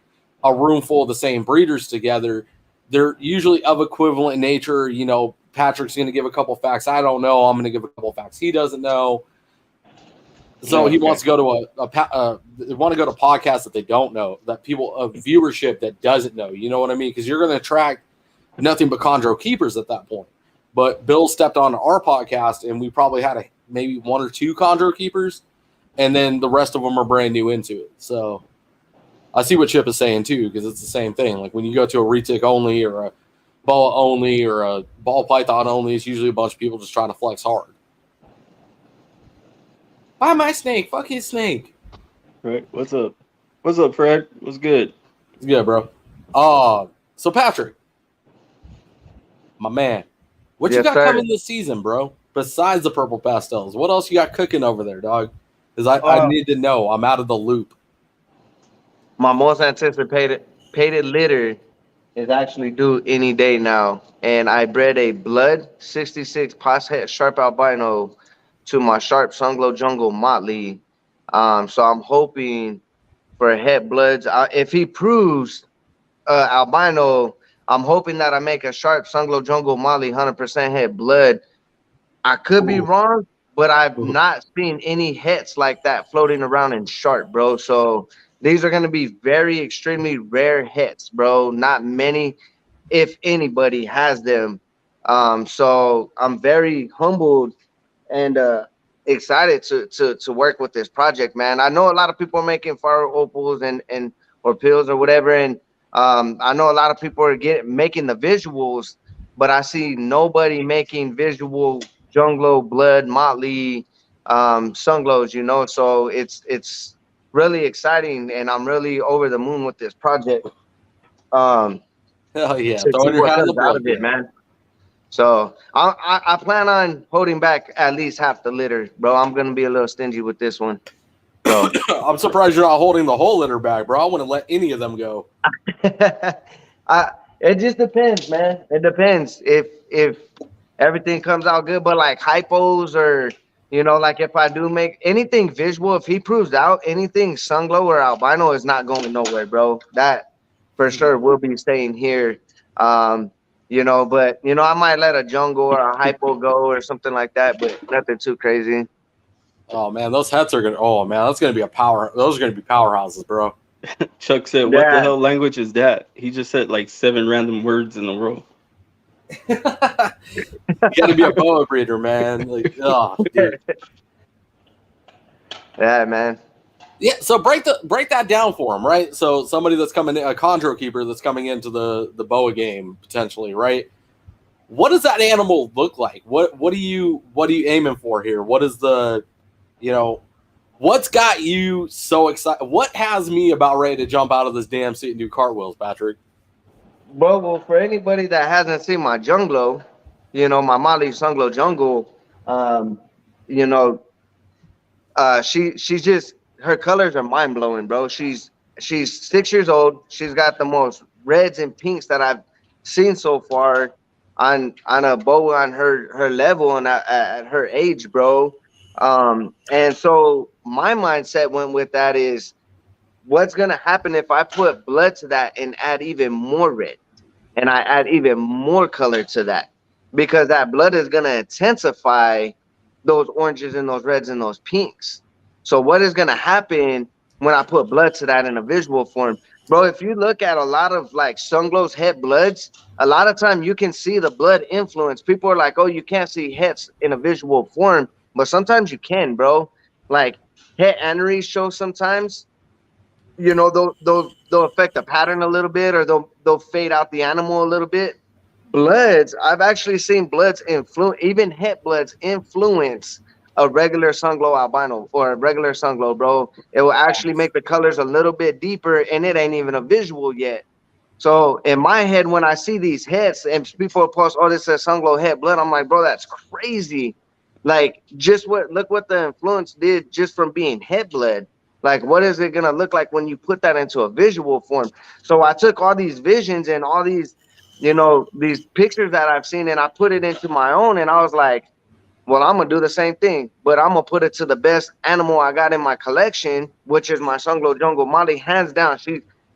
a room full of the same breeders together, they're usually of equivalent nature. You know, Patrick's going to give a couple facts I don't know. I'm going to give a couple facts he doesn't know. So he wants to go to they want to go to podcasts that they don't know, that people of viewership that doesn't know. You know what I mean? Because you're going to attract nothing but chondro keepers at that point. But Bill stepped on our podcast, and we probably had maybe one or two chondro keepers, and then the rest of them are brand new into it. So I see what Chip is saying too, because it's the same thing. Like when you go to a retic only or a boa only or a ball python only, it's usually a bunch of people just trying to flex hard. Buy my snake. Fuck his snake. Right. What's up? What's up, Fred? What's good? It's good, bro. So Patrick, my man, what you got coming this season, bro? Besides the purple pastels, what else you got cooking over there, dog? Because I need to know. I'm out of the loop. My most anticipated litter is actually due any day now, and I bred a blood 66 Posset Sharp Albino to my Sharp Sunglow Jungle Motley. So I'm hoping for het bloods. If he proves albino, I'm hoping that I make a Sharp Sunglow Jungle Motley 100% het blood. I could be wrong, but I've not seen any hets like that floating around in Sharp, bro. So these are going to be very extremely rare hets, bro. Not many, if anybody, has them. So I'm very humbled and excited to work with this project, man. I know a lot of people are making fire opals and or pills or whatever, and I know a lot of people are making the visuals, but I see nobody making visual junglo, blood, motley, sunglows, you know. So it's really exciting, and I'm really over the moon with this project. Hell yeah, To see throwing your what hat in the comes out blood, of it, man. So I plan on holding back at least half the litter, bro. I'm gonna be a little stingy with this one. So I'm surprised you're not holding the whole litter back, bro. I wouldn't let any of them go. It just depends, man. It depends if everything comes out good, but like hypos or you know, like if I do make anything visual, if he proves out anything sunglow or albino is not going nowhere, bro. That for sure will be staying here. You know, but you know, I might let a jungle or a hypo go or something like that, but nothing too crazy. Oh man, those hets are gonna. Oh man, that's gonna be a power. Those are gonna be powerhouses, bro. Chuck said, "What the hell language is that?" He just said like 7 random words in a row. You gotta be a boa breeder, man. Like, oh, dude. Yeah, man. Yeah, so break that down for him, right? So somebody that's coming in, a chondro keeper that's coming into the boa game potentially, right? What does that animal look like? What are you aiming for here? What is the, you know, what's got you so excited? What has me about ready to jump out of this damn seat and do cartwheels, Patrick? Bro, well, for anybody that hasn't seen my junglo, you know, my Molly Sunglow Jungle, you know, she's just, her colors are mind blowing, bro. She's 6 years old. She's got the most reds and pinks that I've seen so far on a boa on her level and at her age, bro. And so my mindset went with that is what's gonna happen if I put blood to that and add even more red and I add even more color to that, because that blood is gonna intensify those oranges and those reds and those pinks. So what is going to happen when I put blood to that in a visual form? Bro, if you look at a lot of like sunglows het bloods, a lot of time you can see the blood influence. People are like, oh, you can't see hets in a visual form, but sometimes you can, bro. Like het aneries show sometimes, you know, they'll affect the pattern a little bit, or they'll fade out the animal a little bit. Bloods, I've actually seen bloods influence, even het bloods influence a regular sunglow albino or a regular sunglow, bro. It will actually make the colors a little bit deeper, and it ain't even a visual yet. So in my head, when I see these hits and people post, "Oh, this is sunglow het blood," I'm like, bro, that's crazy. Like, just look what the influence did just from being het blood. Like, what is it gonna look like when you put that into a visual form? So I took all these visions and all these, you know, these pictures that I've seen, and I put it into my own, and I was like, well, I'm gonna do the same thing, but I'm gonna put it to the best animal I got in my collection, which is my Sunglow Jungle Molly, hands down.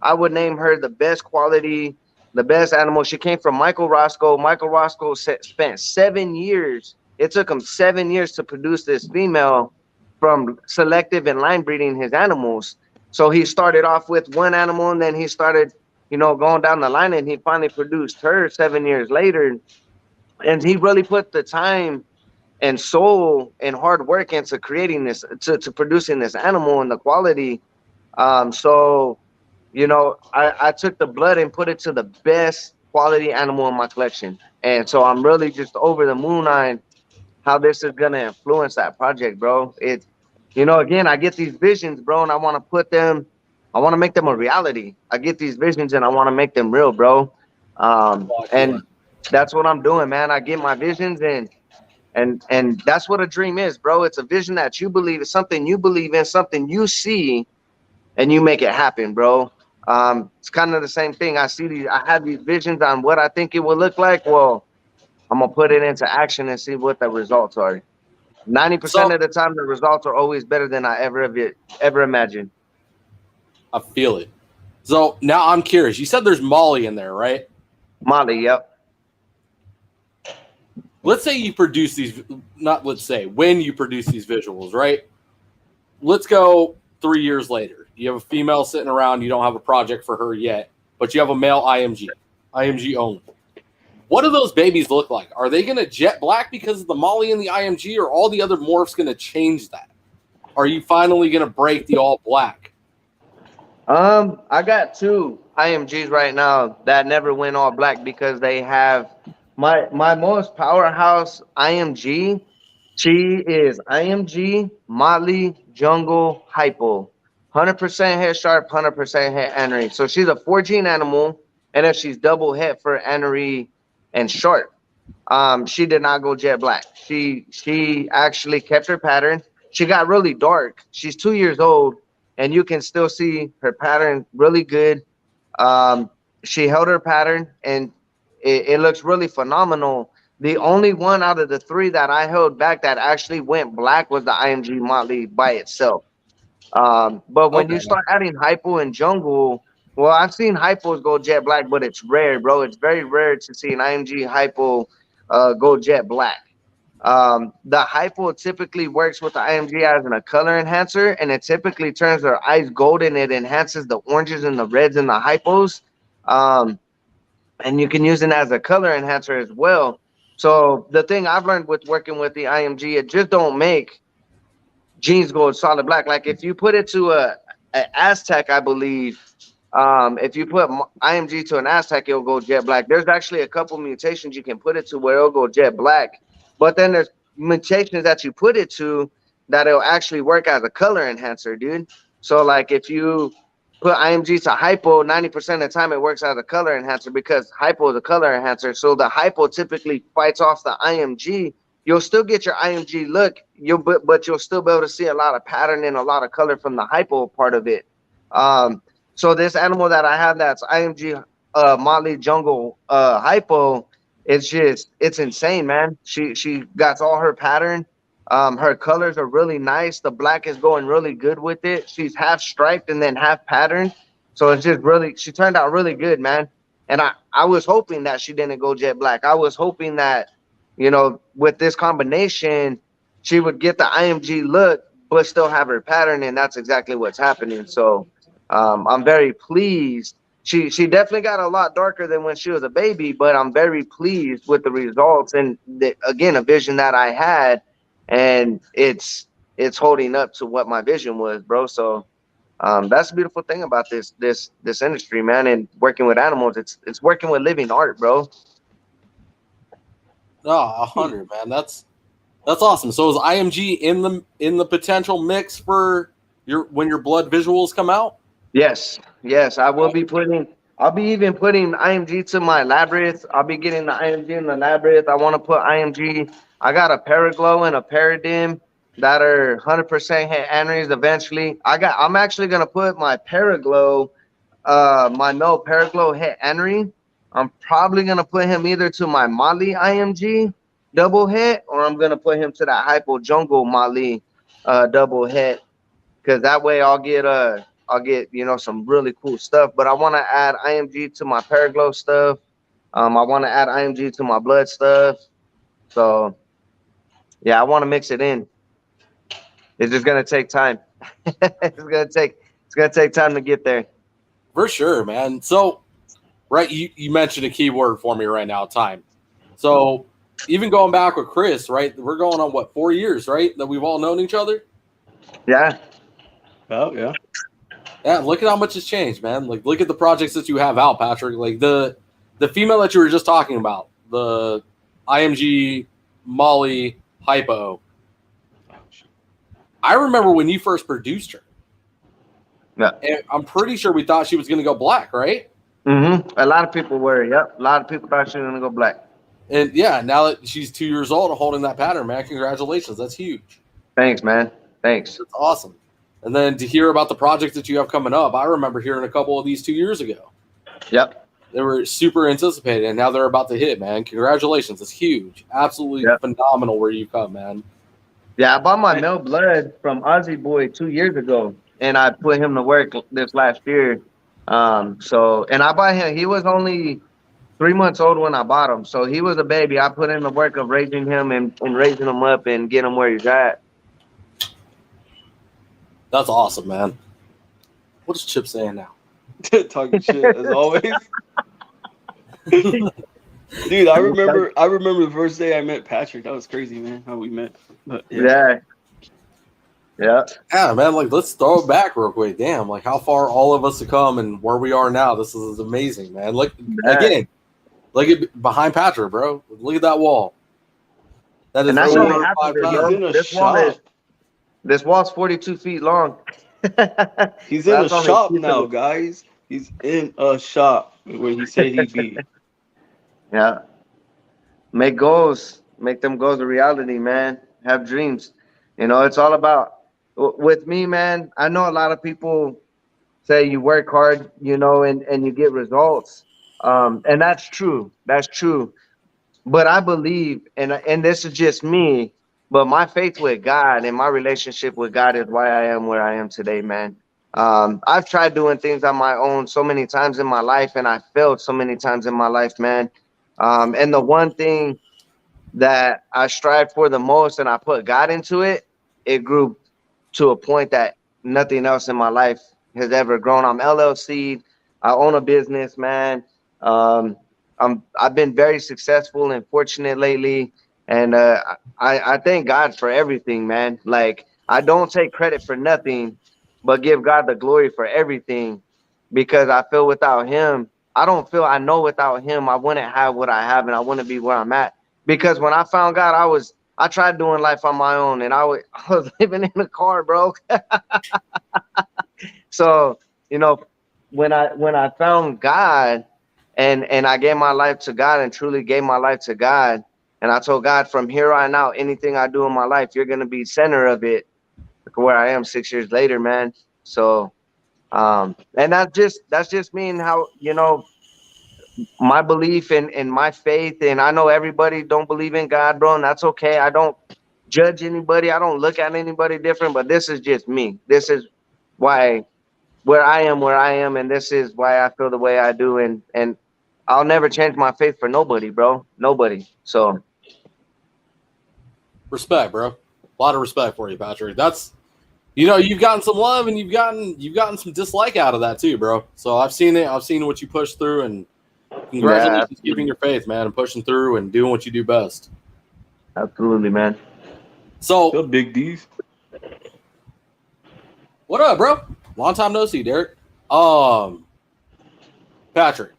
I would name her the best quality, the best animal. She came from Michael Roscoe. Michael Roscoe spent 7 years. It took him 7 years to produce this female from selective and line breeding his animals. So he started off with one animal, and then he started, you know, going down the line, and he finally produced her 7 years later. And he really put the time and soul and hard work into creating this, to producing this animal and the quality. So, you know, I took the blood and put it to the best quality animal in my collection. And so I'm really just over the moon on how this is going to influence that project, bro. It, you know, again, I get these visions, bro, and I want to I want to make them a reality. I get these visions and I want to make them real, bro. And that's what I'm doing, man. I get my visions, and that's what a dream is, bro. It's a vision that you believe, it's something you believe in, something you see, and you make it happen, bro. It's kind of the same thing. I have these visions on what I think it will look like. Well, I'm gonna put it into action and see what the results are. 90% So of the time, the results are always better than I ever imagined. I feel it. So now I'm curious. You said there's Molly in there, right? Molly, yep. Let's say you produce these, not let's say, when you produce these visuals, right? Let's go 3 years later. You have a female sitting around. You don't have a project for her yet, but you have a male IMG only. What do those babies look like? Are they going to jet black because of the Molly and the IMG, or all the other morphs going to change that? Are you finally going to break the all black? I got two IMGs right now that never went all black because they have my most powerhouse IMG. She is IMG Motley Jungle Hypo, 100% head sharp, 100% head anery. So she's a 4 gene animal, and if she's double head for anery and sharp, she did not go jet black. She actually kept her pattern. She got really dark. She's 2 years old, and you can still see her pattern really good. She held her pattern, and it looks really phenomenal. The only one out of the three that I held back that actually went black was the IMG Motley by itself. But when you start adding hypo and jungle, well, I've seen hypos go jet black, but it's rare, bro. It's very rare to see an IMG hypo go jet black. The hypo typically works with the IMG as a color enhancer, and it typically turns their eyes golden. It enhances the oranges and the reds in the hypos. And you can use it as a color enhancer as well. So the thing I've learned with working with the IMG, it just don't make jeans go solid black. Like if you put it to a Aztec, I believe, if you put IMG to an Aztec, it'll go jet black. There's actually a couple mutations you can put it to where it'll go jet black. But then there's mutations that you put it to that it'll actually work as a color enhancer, dude. So like if you put IMG to hypo, 90% of the time it works as a color enhancer because hypo is a color enhancer. So the hypo typically fights off the IMG. You'll still get your IMG look, but you'll still be able to see a lot of pattern and a lot of color from the hypo part of it. So this animal that I have that's IMG Motley Jungle hypo, it's insane, man. She got all her pattern. Her colors are really nice. The black is going really good with it. She's half striped and then half patterned. So it's just really, she turned out really good, man. And I was hoping that she didn't go jet black. I was hoping that, you know, with this combination, she would get the IMG look, but still have her pattern. And that's exactly what's happening. So I'm very pleased. She definitely got a lot darker than when she was a baby, but I'm very pleased with the results. And again, a vision that I had. And it's it's holding up to what my vision was, bro. So that's the beautiful thing about this industry, man, and working with animals. It's working with living art, bro. Oh, 100, man. That's awesome. So is IMG in the potential mix for when your blood visuals come out? Yes, I will be putting. I'll be even putting IMG to my labyrinth. I'll be getting the IMG in the labyrinth. I want to put IMG. I got a Paraglow and a Paradigm that are 100% hit anneries eventually. I'm actually gonna put my Paraglow, my male Paraglow hit annery. I'm probably gonna put him either to my Mali IMG double hit, or I'm gonna put him to that Hypo Jungle Mali double hit, because that way I'll get some really cool stuff. But I want to add IMG to my Paraglow stuff. I want to add IMG to my blood stuff. So yeah, I want to mix it in. It's just gonna take time. It's gonna take time to get there. For sure, man. So, right, you mentioned a key word for me right now, time. So, even going back with Chris, right, we're going on, what, 4 years, right, that we've all known each other? Yeah. Oh, yeah. Yeah, look at how much has changed, man. Like, look at the projects that you have out, Patrick. Like, the female that you were just talking about, the IMG Molly Hypo. I remember when you first produced her. Yeah. And I'm pretty sure we thought she was going to go black, right? Mm-hmm. A lot of people were. Yep. A lot of people thought she was gonna go black. And yeah, now that she's 2 years old and holding that pattern, man, congratulations. That's huge. Thanks, man. Thanks. That's awesome. And then to hear about the projects that you have coming up, I remember hearing a couple of these 2 years ago. Yep. They were super anticipated, and now they're about to hit, man. Congratulations. It's huge. Absolutely phenomenal where you come, man. Yeah, I bought my male blood from Aussie Boy 2 years ago, and I put him to work this last year. And I bought him. He was only 3 months old when I bought him, so he was a baby. I put in the work of raising him and raising him up and getting him where he's at. That's awesome, man. What is Chip saying now? Talking shit as always. Dude, I remember the first day I met Patrick. That was crazy, man, how we met. But, Yeah, man, like, let's throw it back real quick. Damn, like, how far all of us have come and where we are now. This is amazing, man. Look, again, look at behind Patrick, bro. Look at that wall. That is and that's over only half of it, 5 bro. times. This wall's 42 feet long. He's in a shop now, guys. He's in a shop where he said he'd be. Yeah. Make goals. Make them goals a reality, man. Have dreams. You know, it's all about, with me, man, I know a lot of people say you work hard, you know, and you get results. And that's true. That's true. But I believe, and this is just me, but my faith with God and my relationship with God is why I am where I am today, man. I've tried doing things on my own so many times in my life, and I failed so many times in my life, man. And the one thing that I strive for the most and I put God into it, it grew to a point that nothing else in my life has ever grown. I'm LLC. I own a business, man. I've been very successful and fortunate lately. And I thank God for everything, man. Like, I don't take credit for nothing, but give God the glory for everything, because I feel without him, I know without him, I wouldn't have what I have and I wouldn't be where I'm at. Because when I found God, I tried doing life on my own, and I was living in a car, bro. So, you know, when I found God and I gave my life to God and truly gave my life to God, and I told God, from here on out, anything I do in my life, you're going to be center of it. Look where I am 6 years later, man. So, and that's just me and how, you know, my belief and my faith. And I know everybody don't believe in God, bro, and that's okay. I don't judge anybody. I don't look at anybody different, but this is just me. This is where I am, and this is why I feel the way I do. And I'll never change my faith for nobody, bro. Nobody. So Respect, bro. A lot of respect for you, Patrick. That's, you know, you've gotten some love and you've gotten some dislike out of that too, bro. So I've seen it. I've seen what you pushed through, and congratulations on keeping your faith, man, and pushing through and doing what you do best. Absolutely, man. So The big D's. What up, bro? Long time no see, Derek. Patrick,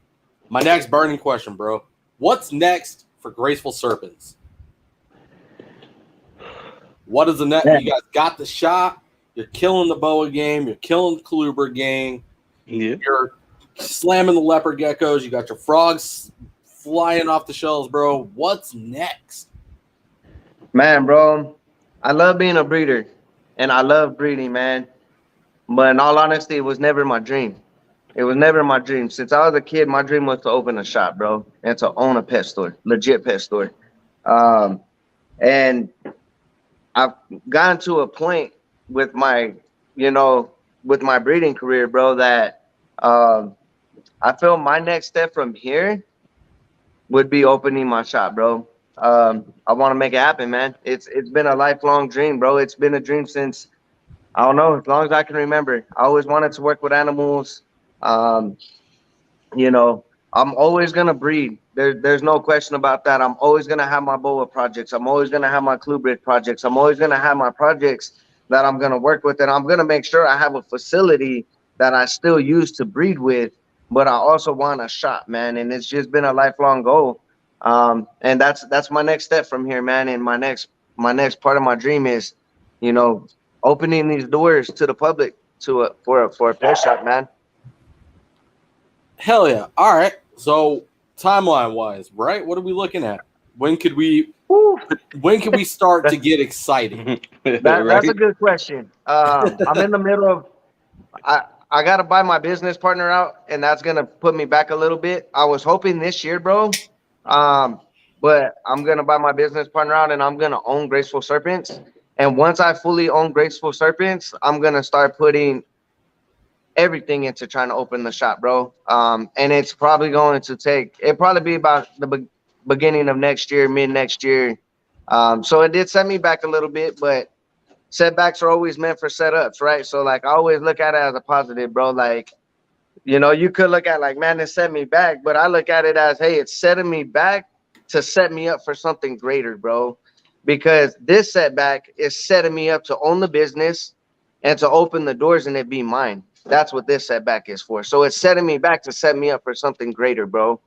my next burning question, bro. What's next for Graceful Serpents? What is the next? Man. You guys got the shot. You're killing the boa game. You're killing the Kluber gang. Yeah. You're slamming the leopard geckos. You got your frogs flying off the shelves, bro. What's next? Man, bro, I love being a breeder, and I love breeding, man. But in all honesty, it was never my dream. It was never my dream. Since I was a kid, my dream was to open a shop, bro, and to own a pet store, legit pet store. And I've gotten to a point with my, with my breeding career, bro, that I feel my next step from here would be opening my shop, bro. I want to make it happen, man. It's been a lifelong dream, bro. It's been a dream since, I don't know, as long as I can remember. I always wanted to work with animals. You know, I'm always gonna breed. There's no question about that. I'm always gonna have my boa projects. I'm always gonna have my Klubrid projects. I'm always gonna have my projects that I'm gonna work with, and I'm gonna make sure I have a facility that I still use to breed with. But I also want a shop, man, and it's just been a lifelong goal. And that's my next step from here, man. And my next part of my dream is, you know, opening these doors to the public for a pet shop, man. Hell yeah. All right. So timeline wise, right? What are we looking at? When could we start to get excited? That's Right? a good question. I'm in the middle of I gotta buy my business partner out, and that's gonna put me back a little bit. I was hoping this year, bro. But I'm gonna buy my business partner out, and I'm gonna own Graceful Serpents. And once I fully own Graceful Serpents, I'm gonna start putting everything into trying to open the shop, bro. And it's probably going to take, it'll probably be about the beginning of next year, mid next year. So it did set me back a little bit, but setbacks are always meant for setups, right? So like I always look at it as a positive, bro. Like, you know, you could look at like, man, it set me back, but I look at it as, hey, it's setting me back to set me up for something greater, bro. Because this setback is setting me up to own the business and to open the doors and it be mine. That's what this setback is for. So it's setting me back to set me up for something greater, bro.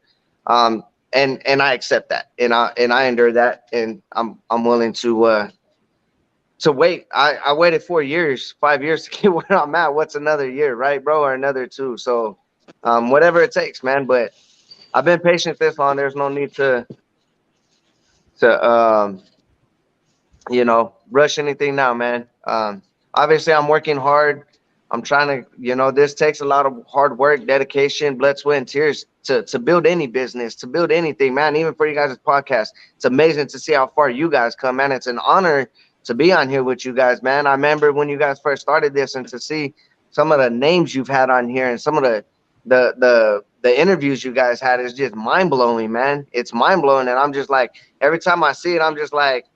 And I accept that, and I endure that, and I'm willing to wait. I waited 4 years, 5 years to get where I'm at. What's another year, right, bro, or another two? So whatever it takes, man. But I've been patient this long. There's no need to rush anything now, man. Obviously, I'm working hard. I'm trying to, this takes a lot of hard work, dedication, blood, sweat, and tears to build any business, to build anything, man. Even for you guys' podcast, it's amazing to see how far you guys come, man. It's an honor to be on here with you guys, man. I remember when you guys first started this, and to see some of the names you've had on here and some of the interviews you guys had is just mind blowing, man. It's mind blowing, and I'm just like, every time I see it, I'm just like,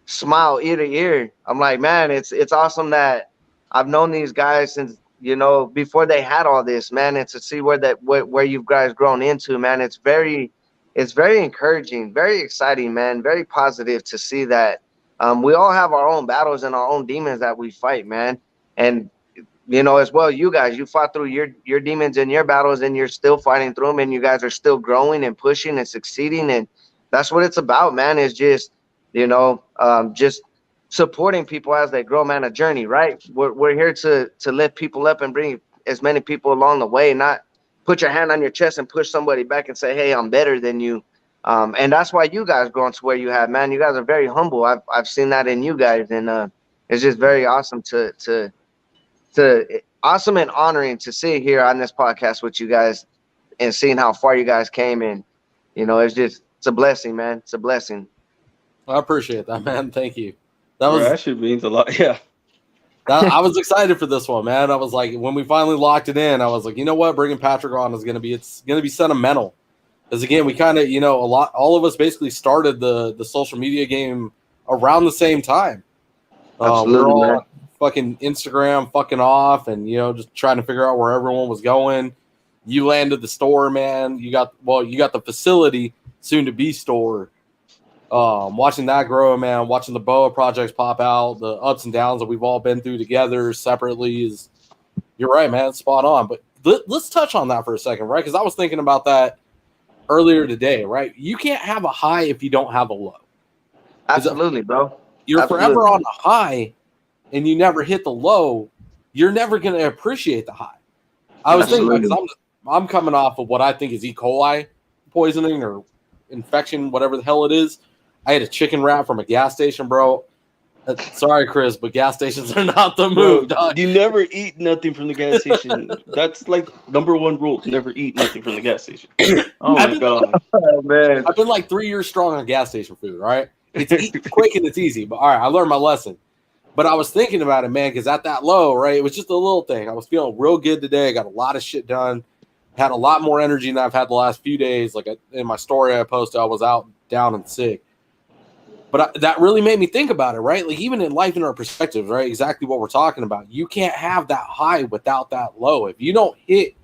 smile ear to ear. I'm like, man, it's awesome that I've known these guys since, before they had all this, man. And to see where you guys grown into, man, it's very encouraging, very exciting, man, very positive to see that we all have our own battles and our own demons that we fight, man. And as well, you guys, you fought through your demons and your battles, and you're still fighting through them, and you guys are still growing and pushing and succeeding, and that's what it's about, man. Is just just supporting people as they grow, man. A journey, right? We're here to lift people up and bring as many people along the way, not put your hand on your chest and push somebody back and say, hey, I'm better than you. And that's why you guys grown to where you have, man. You guys are very humble. I've seen that in you guys, and it's just very awesome to awesome and honoring to see here on this podcast with you guys and seeing how far you guys came. And it's a blessing, man. It's a blessing. I appreciate that, man. Thank you. That should means a lot. Yeah. I was excited for this one, man. I was like, when we finally locked it in, I was like, you know what, bringing Patrick on is gonna be sentimental, because again, we kind of all of us basically started the social media game around the same time. Absolutely, we're all man. on fucking Instagram, fucking off, and just trying to figure out where everyone was going. You landed the store, man. You got the facility, soon to be store. Watching that grow, man, watching the BOA projects pop out, the ups and downs that we've all been through together separately is You're right, man. Spot on. But let's touch on that for a second, right? Because I was thinking about that earlier today, right? You can't have a high if you don't have a low. Absolutely, bro. You're Absolutely. forever on a high and you never hit the low. You're never going to appreciate the high. I was thinking, because I'm coming off of what I think is E. coli poisoning or infection, whatever the hell it is. I had a chicken wrap from a gas station, bro. Sorry, Chris, but gas stations are not the move, dog. You never eat nothing from the gas station. That's like number one rule: never eat nothing from the gas station. Oh my god, man! I've been like 3 years strong on gas station food. Right? It's quick and it's easy. But all right, I learned my lesson. But I was thinking about it, man, because at that low, right, it was just a little thing. I was feeling real good today. I got a lot of shit done. Had a lot more energy than I've had the last few days. Like in my story I posted, I was out, down, and sick. But that really made me think about it, right? Like even in life, in our perspective, right? Exactly what we're talking about. You can't have that high without that low. If you don't hit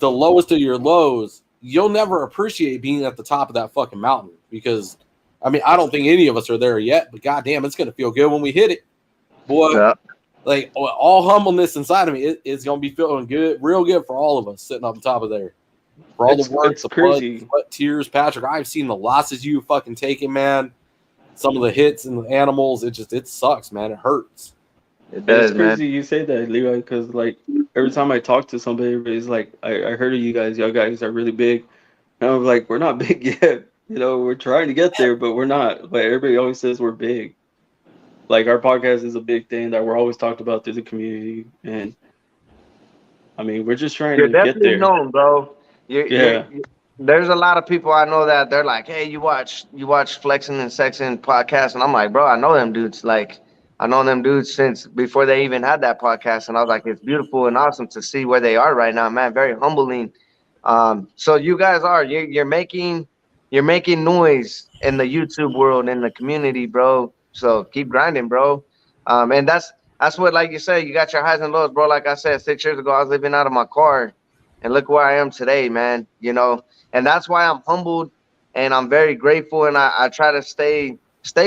the lowest of your lows, you'll never appreciate being at the top of that fucking mountain. Because, I mean, I don't think any of us are there yet. But goddamn, it's gonna feel good when we hit it, boy. Yeah. Like all humbleness inside of me, it's gonna be feeling good, real good for all of us sitting up on top of there. For all the work, the blood, sweat, tears, Patrick. I've seen the losses you fucking taken, man. Some of the hits and the animals, it sucks, man. It hurts. It does, it's crazy man. You say that, Levi, because like every time I talk to somebody, everybody's like, I heard of you guys. Y'all guys are really big. And I'm like, we're not big yet. You know, we're trying to get there, but we're not. But everybody always says we're big. Like our podcast is a big thing that we're always talked about through the community, and I mean, we're just trying to get there. You're definitely known, bro. There's a lot of people I know that they're like, hey, you watch Flexin and Sexin podcast, and I'm like, bro, I know them dudes. Like, I know them dudes since before they even had that podcast, and I was like, it's beautiful and awesome to see where they are right now, man. Very humbling. So you guys you're making noise in the YouTube world, in the community, bro. So keep grinding, bro. And that's what, like you said, you got your highs and lows, bro. Like I said, 6 years ago, I was living out of my car, and look where I am today, man. You know. And that's why I'm humbled and I'm very grateful. And I try to stay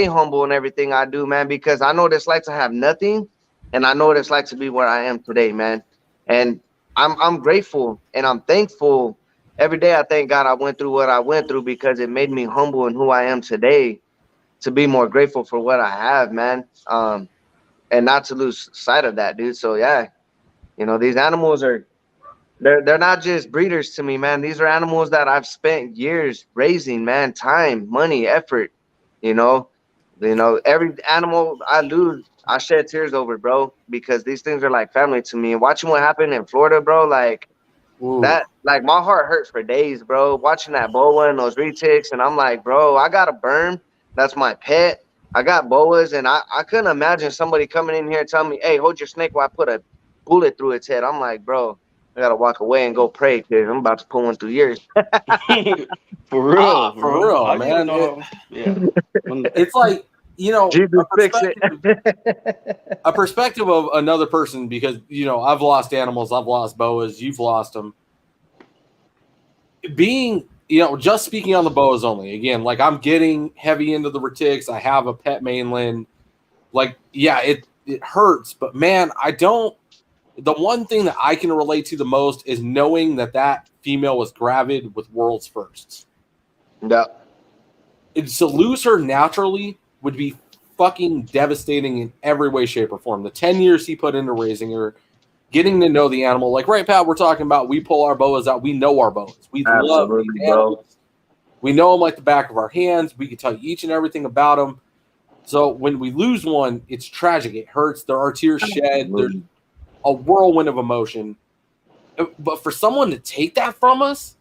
humble in everything I do, man, because I know what it's like to have nothing. And I know what it's like to be where I am today, man. And I'm grateful and I'm thankful. Every day I thank God I went through what I went through, because it made me humble in who I am today, to be more grateful for what I have, man. And not to lose sight of that, dude. So, yeah, you know, these animals they're not just breeders to me, man. These are animals that I've spent years raising, man. Time, money, effort. You know, every animal I lose, I shed tears over, bro, because these things are like family to me. And watching what happened in Florida, bro, like that, like my heart hurts for days, bro. Watching that boa and those retics, and I'm like, bro, I got a berm. That's my pet. I got boas, and I couldn't imagine somebody coming in here and telling me, hey, hold your snake while I put a bullet through its head. I'm like, bro, I gotta walk away and go pray, because I'm about to pull one through yours. For real, for real, man. It's like, you know, a perspective of another person, because, you know, I've lost animals, I've lost boas, you've lost them. Being, you know, just speaking on the boas only, again, like I'm getting heavy into the retics. I have a pet mainland. Like, yeah, it hurts, but man, the one thing that I can relate to the most is knowing that female was gravid with world's firsts. Yeah. To lose her naturally would be fucking devastating in every way, shape, or form. The 10 years he put into raising her, getting to know the animal. Like, right, Pat, we're talking about, we pull our boas out. We know our boas. We love these animals. We know them like the back of our hands. We can tell you each and everything about them. So when we lose one, it's tragic. It hurts. There are tears shed. There's a whirlwind of emotion. But for someone to take that from us,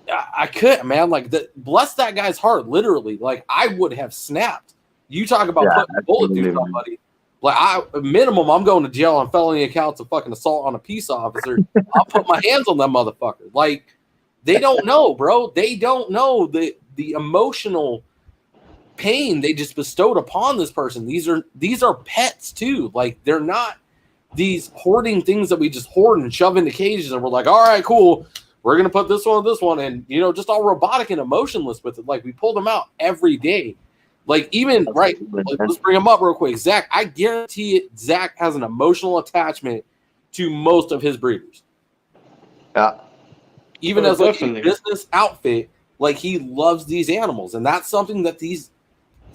I couldn't, man. Like, bless that guy's heart, literally. Like, I would have snapped. You talk about putting a bullet through somebody. Like, minimum, I'm going to jail on felony accounts of fucking assault on a peace officer. I'll put my hands on that motherfucker. Like, they don't know, bro. They don't know the emotional pain they just bestowed upon this person. These are pets too. Like, they're not these hoarding things that we just hoard and shove into cages and we're like, all right, cool, we're gonna put this one and, you know, just all robotic and emotionless with it. Like, we pull them out every day. Like, even let's bring them up real quick. Zach, I guarantee it, Zach has an emotional attachment to most of his breeders. Yeah. Even Oh, as like definitely. a business outfit, like he loves these animals, and that's something that these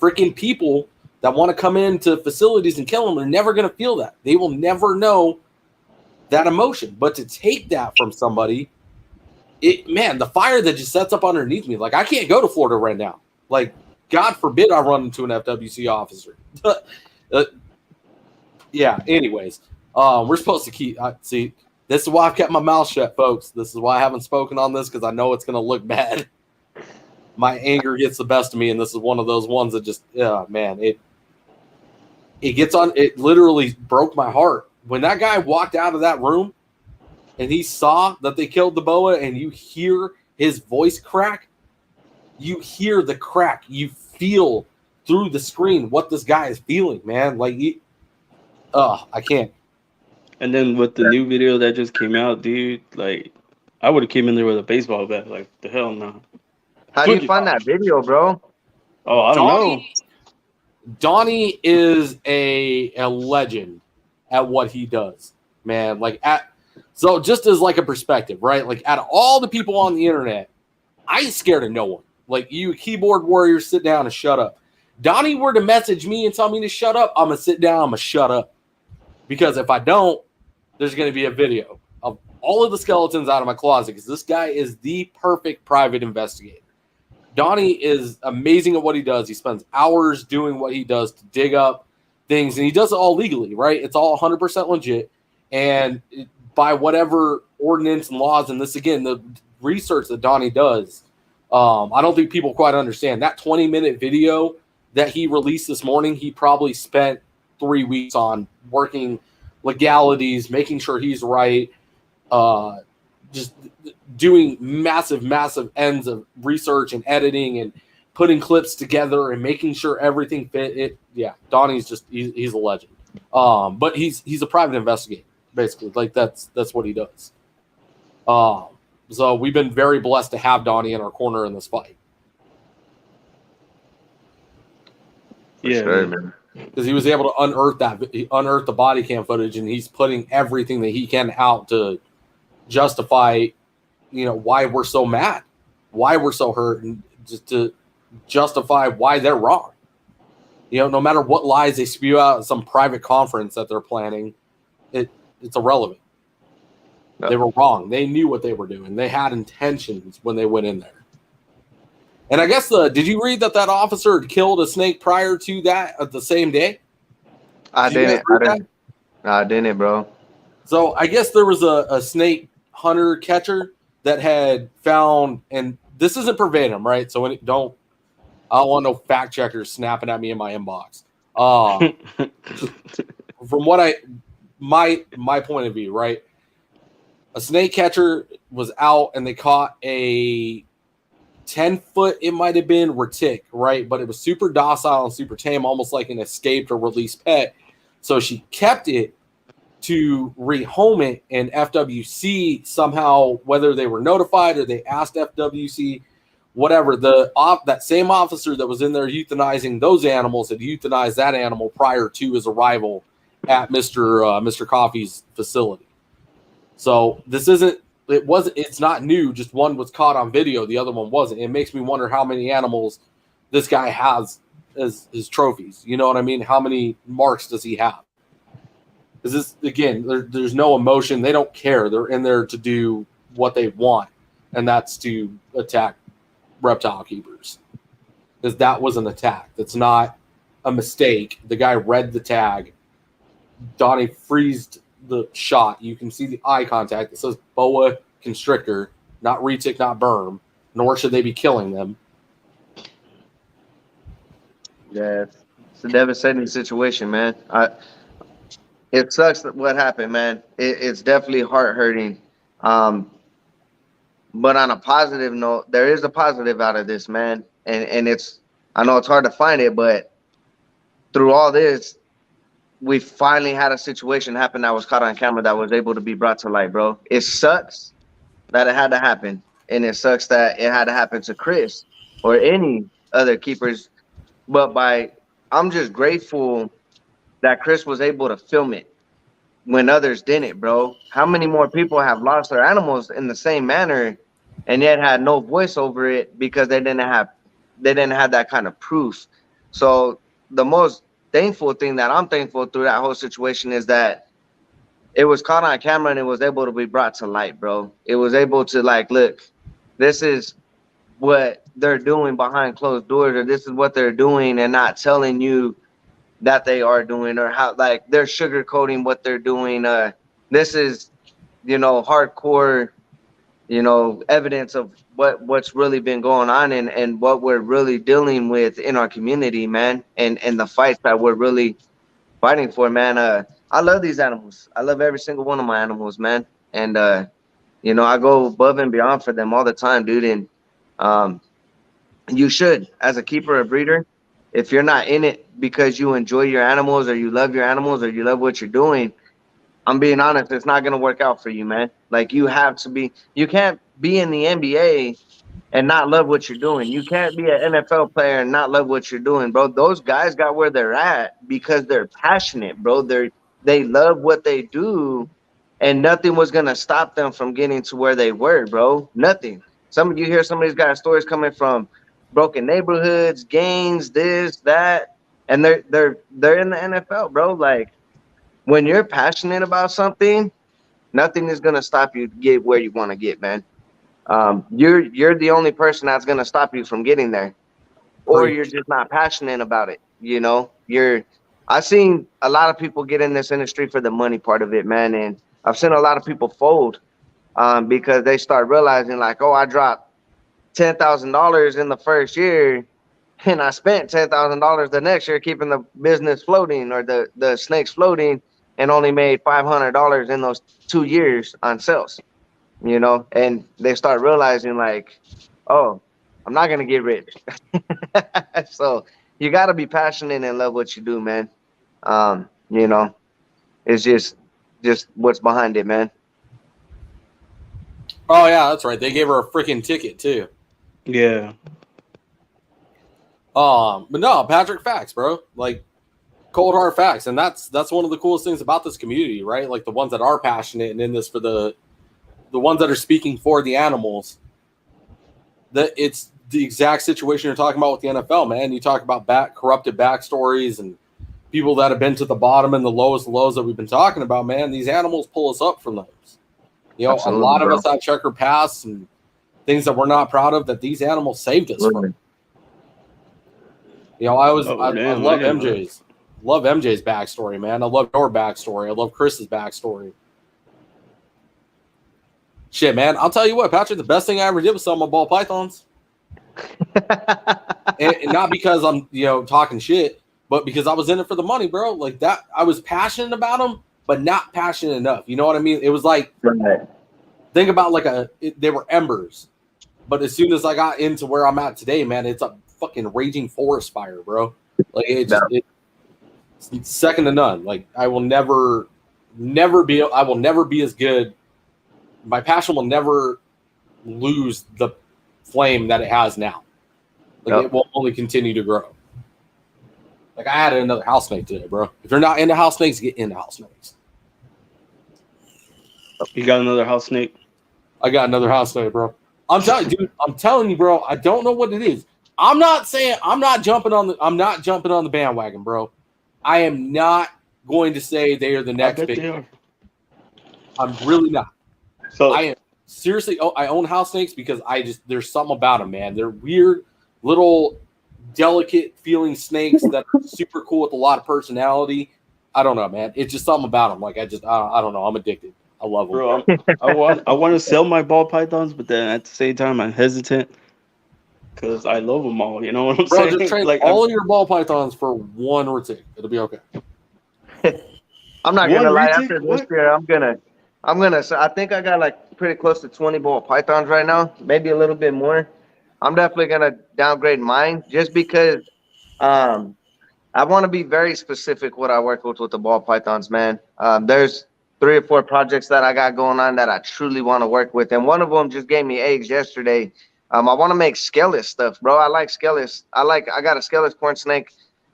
freaking people that want to come into facilities and kill them are never going to feel that. They will never know that emotion. But to take that from somebody, the fire that just sets up underneath me, like I can't go to Florida right now. Like, God forbid I run into an FWC officer. Yeah, anyways, we're supposed to keep, see, this is why I've kept my mouth shut, folks. This is why I haven't spoken on this, because I know it's going to look bad. My anger gets the best of me, and this is one of those ones that just, man, it gets on, it literally broke my heart. When that guy walked out of that room and he saw that they killed the boa, and you hear his voice crack, you hear the crack, you feel through the screen what this guy is feeling, man. Like, I can't. And then with the new video that just came out, dude, like I would have came in there with a baseball bat. Like the hell no. How do you find that video, bro? Oh, I don't know. Donnie is a legend at what he does, man. Like so just as like a perspective, right? Like out of all the people on the internet, I ain't scared of no one. Like you keyboard warriors, sit down and shut up. Donnie were to message me and tell me to shut up, I'm gonna sit down, I'm gonna shut up. Because if I don't, there's gonna be a video of all of the skeletons out of my closet, because this guy is the perfect private investigator. Donnie is amazing at what he does. He spends hours doing what he does to dig up things, and he does it all legally, right? It's all 100% legit. And by whatever ordinance and laws, and this, again, the research that Donnie does, I don't think people quite understand. That 20-minute video that he released this morning, he probably spent 3 weeks on working legalities, making sure he's right, just doing massive ends of research and editing and putting clips together and making sure everything fit. Donnie's just he's a legend. But he's a private investigator, basically. Like that's what he does. So we've been very blessed to have Donnie in our corner in this fight. Yeah, sure, man. Because he was able to unearth the body cam footage, and he's putting everything that he can out to justify, why we're so mad, why we're so hurt, and just to justify why they're wrong. No matter what lies they spew out at some private conference that they're planning, it's irrelevant. No. They were wrong. They knew what they were doing. They had intentions when they went in there. And I guess did you read that officer had killed a snake prior to that at the same day? I didn't, bro. So I guess there was a snake hunter catcher that had found, and this isn't verbatim, right? So I don't want no fact checkers snapping at me in my inbox. From what my point of view, right? A snake catcher was out and they caught a 10-foot, it might have been, retic, right? But it was super docile and super tame, almost like an escaped or released pet. So she kept it to rehome it, and FWC somehow, whether they were notified or they asked FWC, whatever, that same officer that was in there euthanizing those animals had euthanized that animal prior to his arrival at Mr. Coffey's facility. So it's not new, just one was caught on video, the other one wasn't. It makes me wonder how many animals this guy has as his trophies. You know what I mean? How many marks does he have? Because this, again, there's no emotion. They don't care. They're in there to do what they want, and that's to attack reptile keepers. Because that was an attack. That's not a mistake. The guy read the tag. Donnie freezed the shot. You can see the eye contact. It says boa constrictor, not retic, not berm, nor should they be killing them. Yeah, it's a devastating situation, man. It sucks that what happened, man. It's definitely heart-hurting. But on a positive note, there is a positive out of this, man. And I know it's hard to find it, but through all this, we finally had a situation happen that was caught on camera that was able to be brought to light, bro. It sucks that it had to happen. And it sucks that it had to happen to Chris or any other keepers. But I'm just grateful that Chris was able to film it. when others didn't, bro. How many more people have lost their animals in the same manner and yet had no voice over it because they didn't have that kind of proof. So the most thankful thing that I'm thankful through that whole situation is that it was caught on camera and it was able to be brought to light, bro. It was able to like, look, this is what they're doing behind closed doors, or this is what they're doing and not telling you that they are doing, or how like they're sugarcoating what they're doing. This is, hardcore, evidence of what's really been going on and what we're really dealing with in our community, man, and the fights that we're really fighting for, man. I love these animals. I love every single one of my animals, man. And I go above and beyond for them all the time, dude. And um, you should, as a keeper or breeder, if you're not in it because you enjoy your animals or you love your animals or you love what you're doing, I'm being honest, it's not going to work out for you, man. Like you can't be in the NBA and not love what you're doing. You can't be an NFL player and not love what you're doing, bro. Those guys got where they're at because they're passionate, bro. They love what they do, and nothing was going to stop them from getting to where they were, bro. Nothing. Some of you hear some of these guys' stories coming from broken neighborhoods, gangs, this, that, and they're in the NFL, bro. Like when you're passionate about something, nothing is gonna stop you to get where you want to get, man. You're the only person that's gonna stop you from getting there, or you're just not passionate about it. I've seen a lot of people get in this industry for the money part of it, man, and I've seen a lot of people fold because they start realizing like, oh, I dropped $10,000 in the first year, and I spent $10,000 the next year keeping the business floating or the snakes floating, and only made $500 in those 2 years on sales. And they start realizing like, oh, I'm not gonna get rich. So you got to be passionate and love what you do, man. It's just what's behind it, man. Oh yeah, that's right. They gave her a freaking ticket too. Yeah. But no, Patrick, facts, bro. Like cold hard facts, and that's one of the coolest things about this community, right? Like the ones that are passionate and in this for the ones that are speaking for the animals. That it's the exact situation you're talking about with the NFL, man. You talk about corrupted backstories and people that have been to the bottom and the lowest lows that we've been talking about, man. These animals pull us up from those. Absolutely, a lot bro. of us have checker pasts and things that we're not proud of that these animals saved us from. I love MJ's. Love MJ's backstory, man. I love your backstory. I love Chris's backstory. Shit, man. I'll tell you what, Patrick, the best thing I ever did was sell my ball pythons. and not because I'm, talking shit, but because I was in it for the money, bro. Like that, I was passionate about them, but not passionate enough. You know what I mean? It was like, think about they were embers. But as soon as I got into where I'm at today, man, it's a fucking raging forest fire, bro. Like it's second to none. Like I will never be as good. My passion will never lose the flame that it has now. It will only continue to grow. Like I added another house snake today, bro. If you're not into house snakes, get into house snakes. You got another house snake? I got another house snake, bro. I'm telling you, bro. I don't know what it is. I'm not jumping on the bandwagon, bro. I am not going to say they are the next big. They are. I'm really not. So I am seriously. I own house snakes because there's something about them, man. They're weird, little, delicate feeling snakes that are super cool with a lot of personality. I don't know, man. It's just something about them. Like I don't know. I'm addicted. I love them. Bro, I want to sell my ball pythons, but then at the same time I'm hesitant because I love them all. You know what I'm saying? Just trade all of your ball pythons for one retic. It'll be okay. I'm not gonna lie. After this year, I'm gonna. I think I got pretty close to 20 ball pythons right now, maybe a little bit more. I'm definitely gonna downgrade mine just because I want to be very specific what I work with the ball pythons, man. There's 3 or 4 projects that I got going on that I truly want to work with, and one of them just gave me eggs yesterday. I want to make scaleless stuff, bro. I like scaleless. I got a scaleless corn snake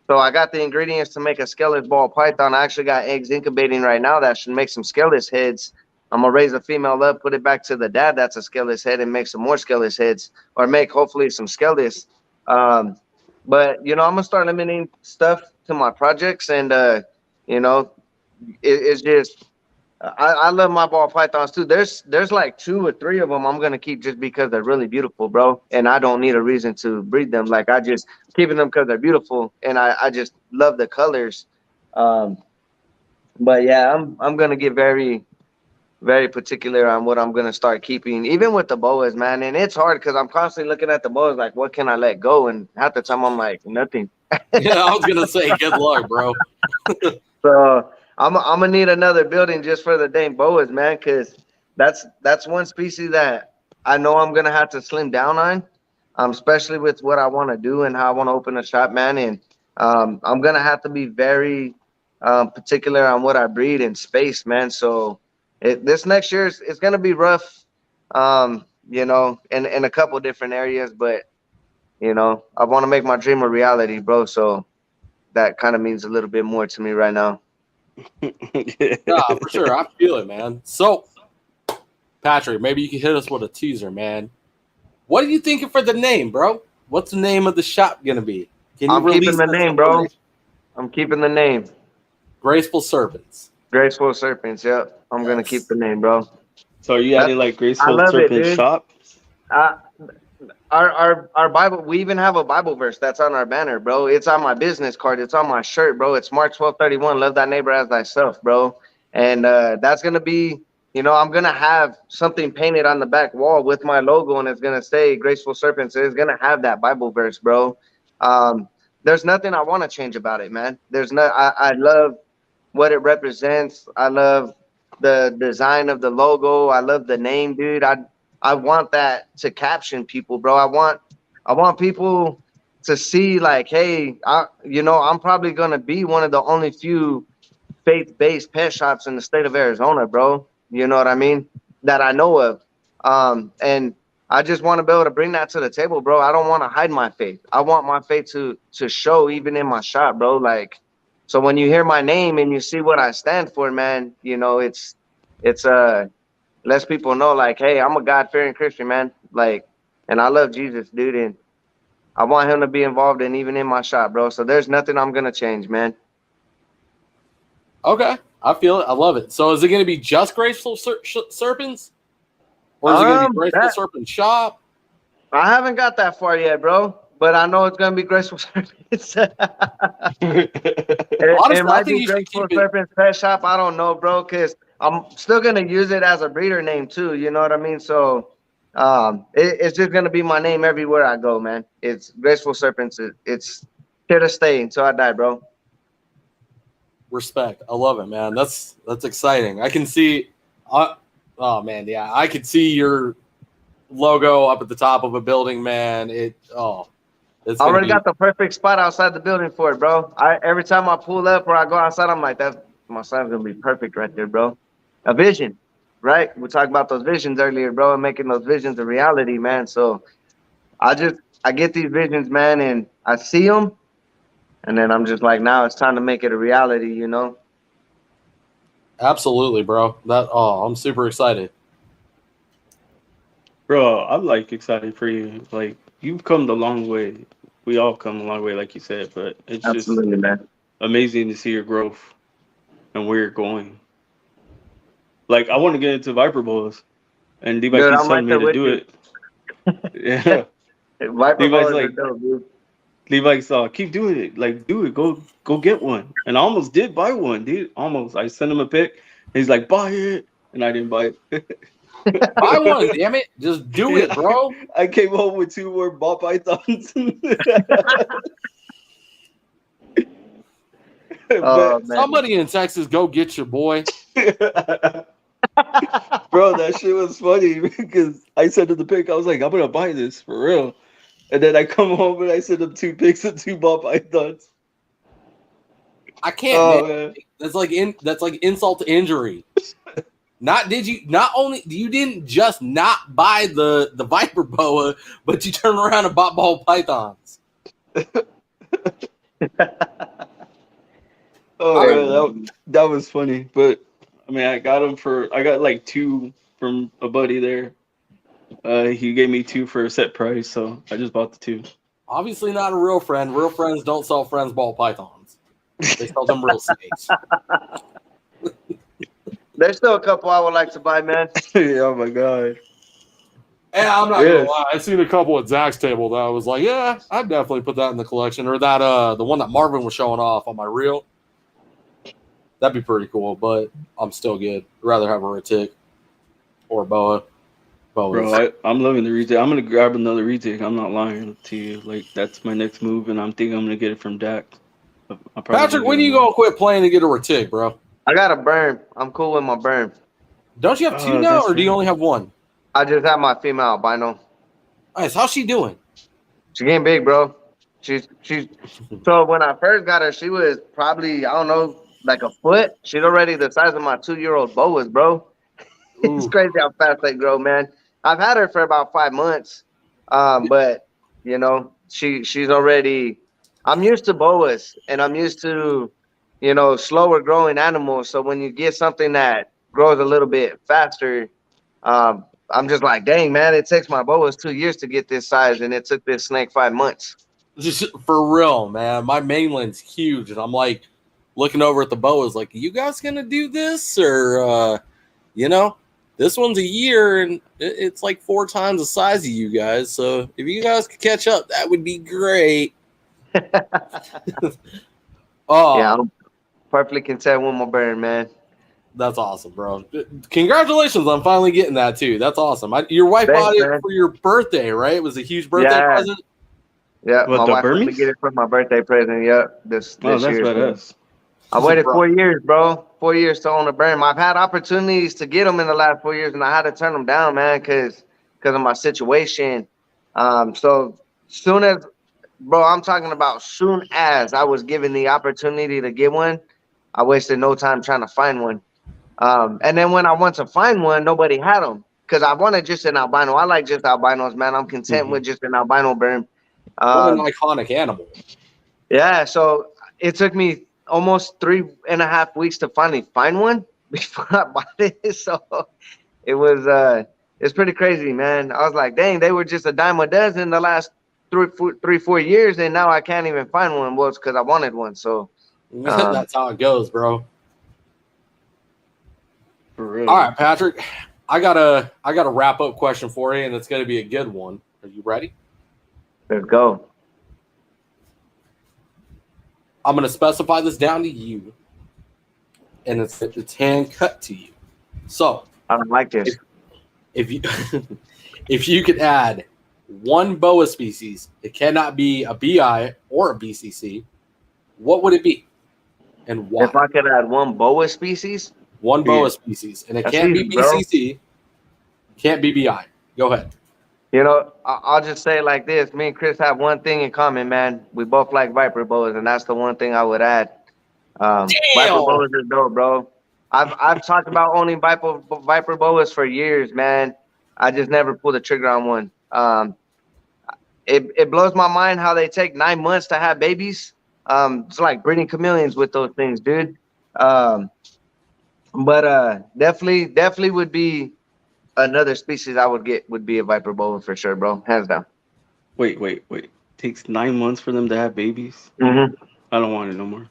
So I got the ingredients to make a scaleless ball python. I actually got eggs incubating right now that should make some scaleless heads. I'm gonna raise the female up, put it back to the dad that's a scaleless head, and make some more scaleless heads, or make hopefully some scaleless. Um, but I'm gonna start limiting stuff to my projects, and you know, it's just I love my ball pythons too. There's like 2 or 3 of them I'm gonna keep just because they're really beautiful, bro. And I don't need a reason to breed them. Like I just keeping them because they're beautiful, and I just love the colors. Um, but yeah, I'm gonna get very very particular on what I'm gonna start keeping, even with the boas, man. And it's hard because I'm constantly looking at the boas, like what can I let go? And half the time I'm like nothing. Yeah, I was gonna say, good luck, bro. So I'm gonna need another building just for the dang boas, man, because that's one species that I know I'm gonna have to slim down on, especially with what I want to do and how I want to open a shop, man. And I'm gonna have to be very particular on what I breed in space, man. So this next year it's gonna be rough, in a couple different areas, but I want to make my dream a reality, bro. So that kind of means a little bit more to me right now. Nah, for sure. I feel it, man. So, Patrick, maybe you can hit us with a teaser, man. What are you thinking for the name, bro? What's the name of the shop gonna be? Can you I'm keeping the that name, bro. information? I'm keeping the name. Graceful Serpents. Graceful Serpents. Yep. I'm gonna keep the name, bro. So are you adding like I Graceful love it, Serpent dude. shop? Our Bible, we even have a Bible verse that's on our banner, bro. It's on my business card. It's on my shirt, bro. It's Mark 12:31. Love thy neighbor as thyself, bro. And that's gonna be, I'm gonna have something painted on the back wall with my logo, and it's gonna say Graceful Serpents. It's gonna have that Bible verse, bro. There's nothing I want to change about it, man. I love what it represents. I love the design of the logo. I love the name, dude. I want that to caption people, bro. I want people to see like, hey, I'm probably gonna be one of the only few faith-based pet shops in the state of Arizona, bro. You know what I mean? That I know of. And I just want to be able to bring that to the table, bro. I don't want to hide my faith. I want my faith to show even in my shop, bro. Like, so when you hear my name and you see what I stand for, man, it's lets people know like, hey, I'm a God-fearing Christian, man. Like, and I love Jesus, dude, and I want him to be involved in even in my shop, bro. So there's nothing I'm gonna change, man. Okay, I feel it. I love it. So is it going to be just Graceful Serpents? Or is it going to be Graceful Serpent Shop? I haven't got that far yet, bro. But I know it's going to be Graceful Serpents. Honestly, it might be you should Graceful keep it. Serpents Pet Shop. I don't know, bro, because I'm still going to use it as a breeder name, too. You know what I mean? So it's just going to be my name everywhere I go, man. It's Graceful Serpents. It's here to stay until I die, bro. Respect. I love it, man. That's exciting. I can see oh man, yeah. I could see your logo up at the top of a building, man. I already got the perfect spot outside the building for it, bro. Every time I pull up or I go outside, I'm like, my sign's gonna be perfect right there, bro. A vision, right? We talked about those visions earlier, bro, and making those visions a reality, man. So I get these visions, man, and I see them. And then I'm just like, now it's time to make it a reality, you know? Absolutely, bro. I'm super excited. Bro, I'm like excited for you. Like you've come a long way. We all come a long way, like you said, but it's Absolutely, just man. amazing to see your growth and where you're going. Like I want to get into Viper Bowls, and Levi Dude, keeps I'm telling right me there to do with it. Yeah. Viper Levi's Bowls are like, dope, dude. Levi's keep doing it. Like, do it. Go get one. And I almost did buy one, dude. Almost. I sent him a pic. And he's like, buy it. And I didn't buy it. Buy one, damn it. Just do it, bro. I came home with 2 more ball pythons. Oh, man. Somebody in Texas, go get your boy. Bro, that shit was funny because I sent him the pic. I was like, I'm gonna buy this for real. And then I come home and I send him 2 pics of 2 ball pythons. I can't, man. That's like insult to injury. Not only you didn't just not buy the Viper boa, but you turned around and bought ball pythons. Oh I, man, that was funny. But I mean, I got like two from a buddy there. He gave me two for a set price, so I just bought the two. obviously not a real friend. Real friends don't sell friends ball pythons. They sell them real snakes. There's still a couple I would like to buy, man. Yeah, oh my god. And I'm not gonna Yes. lie, I seen a couple at Zach's table that I was like, yeah, I'd definitely put that in the collection. Or that the one that Marvin was showing off on my reel. That'd be pretty cool, but I'm still good. I'd rather have a retic or a boa. Bro, I'm loving the retake. I'm gonna grab another retake. I'm not lying to you. Like that's my next move, and I'm thinking I'm gonna get it from Dak. Patrick, when are you gonna quit playing to get a retic, bro? I got a burn. I'm cool with my burn. Don't you have two now, or do you only have one? I just have my female albino. Nice. How's she doing? She's getting big, bro. She's so when I first got her, she was probably, I don't know, like a foot. She's already the size of my 2-year-old boas, bro. It's crazy how fast they grow, man. I've had her for about 5 months. But you know, she's already, I'm used to boas and I'm used to, you know, slower growing animals. So when you get something that grows a little bit faster, I'm just like, dang, man, it takes my boas 2 years to get this size, and it took this snake 5 months. Just for real, man. My mainland's huge, and I'm like looking over at the boas, like, you guys gonna do this, or you know, this one's a year, and it's like 4 times the size of you guys. So if you guys could catch up, that would be great. Oh, yeah, I'm perfectly content with my burn, man. That's awesome, bro. Congratulations on finally getting that, too. That's awesome. Your wife bought it for your birthday, right? It was a huge birthday present? Yeah, What, my the wife let me Burmese? get it for my birthday present. Yep, this that's year. badass. I waited 4 years, bro. 4 years to own a burn. I've had opportunities to get them in the last 4 years, and I had to turn them down, man, because of my situation. So soon as, bro, I'm talking about soon as I was given the opportunity to get one, I wasted no time trying to find one. And then when I went to find one, nobody had them because I wanted just an albino. I like just albinos, man. I'm content with just an albino burn. What an iconic animal. Yeah, so it took me almost 3.5 weeks to finally find one before I bought it. So it was it's pretty crazy, man. I was like, dang, they were just a dime a dozen the last 4 years, and now I can't even find one. Well, it's because I wanted one. So that's how it goes, bro. For real. All right, Patrick. I got a wrap up question for you, and it's going to be a good one. Are you ready? let's go. I'm going to specify this down to you, and it's hand cut to you. So I don't like this. if you if you could add one boa species, it cannot be a BI or a BCC. What would it be, and why? If I could add one boa species, One boa species, and it That's can't easy, be bro. BCC, can't be BI. Go ahead. you know, I'll just say it like this. Me and Chris have one thing in common, man. We both like viper boas, and that's the one thing I would add. Viper boas is dope, bro. I've talked about owning viper boas for years, man. I just never pulled the trigger on one. It blows my mind how they take 9 months to have babies. It's like breeding chameleons with those things, dude. But definitely would be another species I would get would be a viper boa for sure, bro. Hands down. Wait. Takes 9 months for them to have babies? Mm-hmm. I don't want it no more.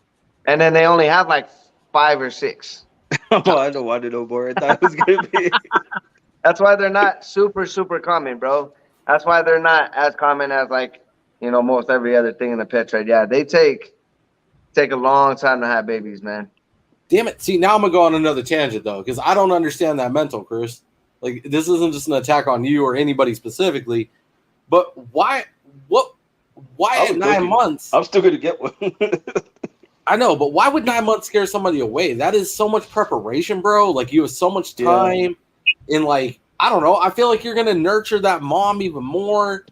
And then they only have like 5 or 6. Oh, I don't want it no more. I thought it was gonna be. That's why they're not super common, bro. That's why they're not as common as like, you know, most every other thing in the pet trade. Yeah, they take a long time to have babies, man. Damn it. See, now I'm going to go on another tangent, though, because I don't understand that mental, Chris. Like, this isn't just an attack on you or anybody specifically, but why at 9 months? I'm still gonna get one. I know, but why would 9 months scare somebody away? That is so much preparation, bro. Like, you have so much time in, like, I don't know. I feel like you're going to nurture that mom even more.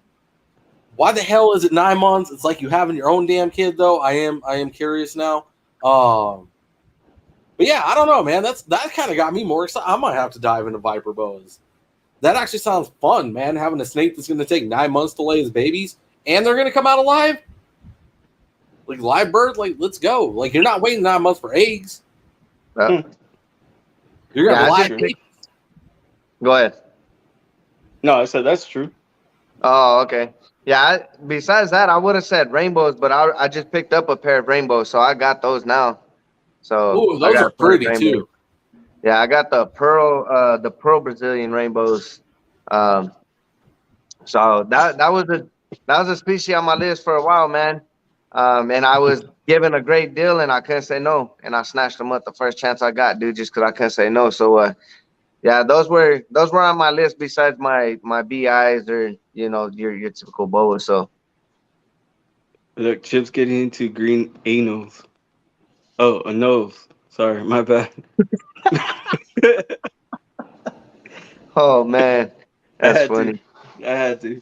Why the hell is it 9 months? It's like you having your own damn kid, though. I am curious now. But yeah, I don't know, man. That kind of got me more excited. I might have to dive into viper boas. That actually sounds fun, man. Having a snake that's going to take 9 months to lay his babies, and they're going to come out alive. Like live bird, like let's go. Like you're not waiting 9 months for eggs. You're gonna Yeah, I live just eggs. Go ahead. No, I said that's true. Oh, okay. Yeah. Besides that, I would have said rainbows, but I just picked up a pair of rainbows, so I got those now. So Ooh, I those got are a pair of pretty rainbows. too. Yeah, I got the pearl Brazilian rainbows. Um, so that was a species on my list for a while, man. And I was given a great deal, and I couldn't say no, and I snatched them up the first chance I got, dude, just because I couldn't say no. So, yeah, those were on my list besides my BIs or your typical boa. So, Look, Chip's getting into green anals. Oh, a nose. Sorry, my bad. oh man, I that's had to. funny. I had to.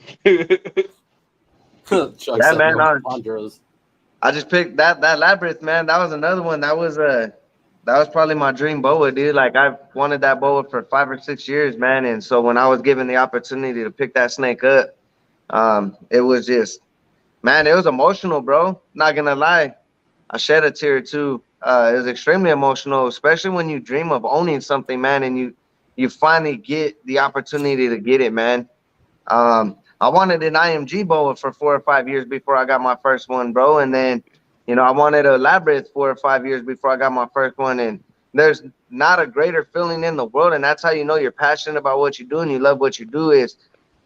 Chuck Yeah, said man. no chondros. I just picked that labyrinth, man. That was another one. That was probably my dream boa, dude. Like I've wanted that boa for 5 or 6 years, man. And so when I was given the opportunity to pick that snake up, it was just, man, it was emotional, bro. Not gonna lie, I shed a tear too. It was extremely emotional, especially when you dream of owning something, man, and you finally get the opportunity to get it, man. I wanted an IMG boa for 4 or 5 years before I got my first one, bro. And then, I wanted a labyrinth 4 or 5 years before I got my first one. And there's not a greater feeling in the world. And that's how you know you're passionate about what you do and you love what you do is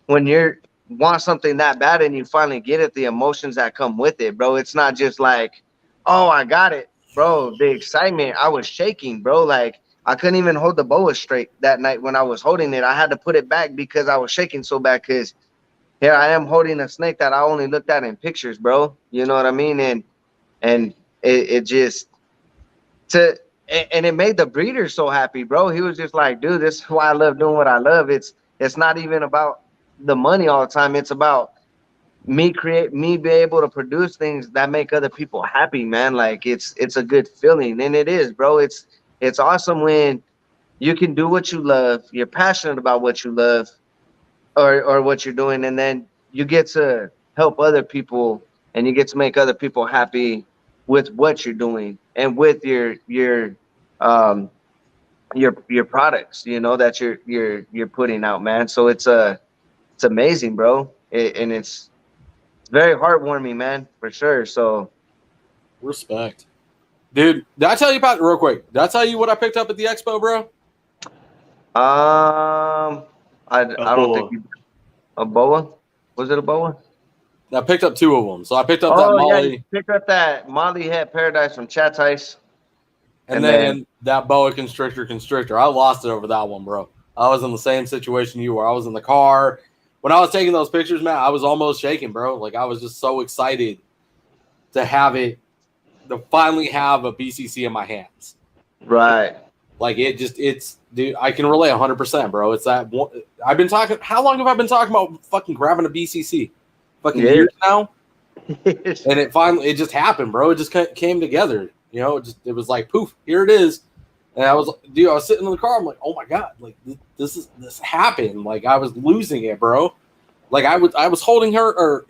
when you want something that bad and you finally get it, the emotions that come with it, bro. It's not just like, oh, I got it, bro. The excitement, I was shaking, bro. Like I couldn't even hold the boa straight that night when I was holding it. I had to put it back because I was shaking so bad because here I am holding a snake that I only looked at in pictures, bro. You know what I mean? And it just and it made the breeder so happy, bro. He was just like, dude, this is why I love doing what I love. It's not even about the money all the time. It's about me be able to produce things that make other people happy, man. Like it's a good feeling, and it is, bro. It's awesome when you can do what you love. You're passionate about what you love, or what you're doing, and then you get to help other people, and you get to make other people happy with what you're doing and with um your products, that you're putting out, man. So it's amazing, bro. And it's very heartwarming, man, for sure. So Respect. Dude, did I tell you about real quick? Did I tell you what I picked up at the expo, bro? I A don't think boa. a boa. Was it a boa? I picked up 2 of them. So I picked up that Oh yeah, you Molly picked up that Molly Head Paradise from Chat Ice. and then then that boa constrictor. I lost it over that one, bro. I was in the same situation you were. I was in the car. When I was taking those pictures, man, I was almost shaking, bro. Like I was just so excited to have it, to finally have a BCC in my hands. right. Like it's, dude, I can relate 100%, bro. It's that one. I've been talking, how long have I been talking about fucking grabbing a BCC? Fucking Yeah. years now. And it just happened, bro. It just came together. It was like, poof, here it is. And I was sitting in the car. I'm like, oh my God, like this happened. Like I was losing it, bro. Like I was holding her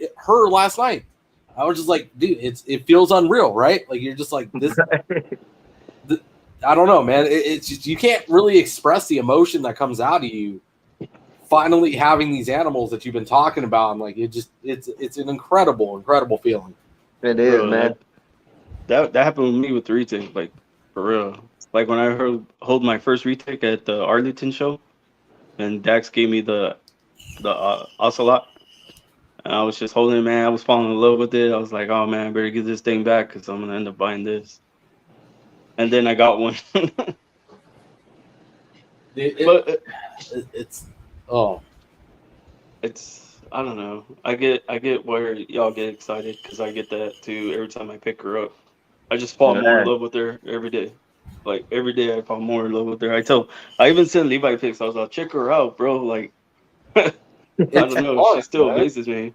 last night. I was just like, dude, it feels unreal, right? Like you're just like this. I don't know, man. It's just, you can't really express the emotion that comes out of you finally having these animals that you've been talking about. I'm like, it's an incredible feeling. It is, Bro, man. that happened with me with the retake, like for real. Like when I hold my first retake at the Arlington show, and Dax gave me the ocelot, and I was just holding it, man. I was falling in love with it. I was like, oh man, I better get this thing back because I'm gonna end up buying this. And then I got one. But it's I don't know. I get where y'all get excited because I get that too every time I pick her up. I just fall more in Yeah. love with her every day. Like every day I fall more in love with her. I even sent Levi pics. I was like, check her out, bro. Like I don't know. She fun, still man. amazes me.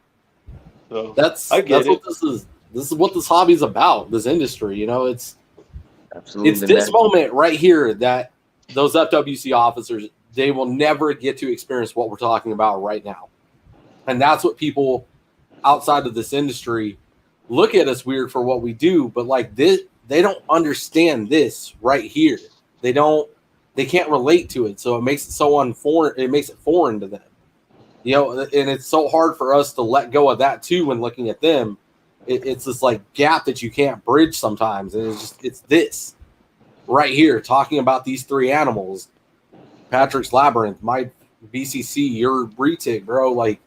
So That's I get what it. this is. This is what this hobby's about. This industry, it's Absolutely, this man. moment right here that those FWC officers, they will never get to experience what we're talking about right now. And that's what people outside of this industry look at us weird for what we do, but like this, they don't understand this right here. They can't relate to it, so it makes it so unforeign. It makes it foreign to them, and it's so hard for us to let go of that too when looking at them. It's this like gap that you can't bridge sometimes, and it's this right here talking about these three animals. Patrick's Labyrinth, my BCC, your retic, bro. Like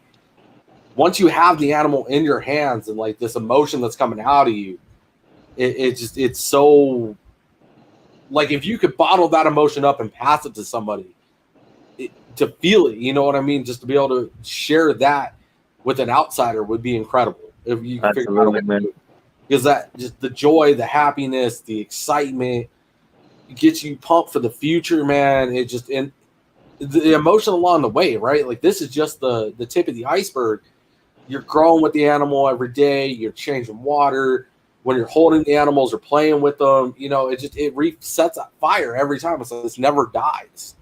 once you have the animal in your hands and like this emotion that's coming out of you, it's so like if you could bottle that emotion up and pass it to somebody to feel it, you know what I mean? Just to be able to share that with an outsider would be incredible. If you could figure out a way to do it. Because that just the joy, the happiness, the excitement gets you pumped for the future, man. It just and the emotion along the way, right? Like this is just the tip of the iceberg. You're growing with the animal every day. You're changing water. When you're holding the animals or playing with them, it resets that fire every time. It's like this never dies.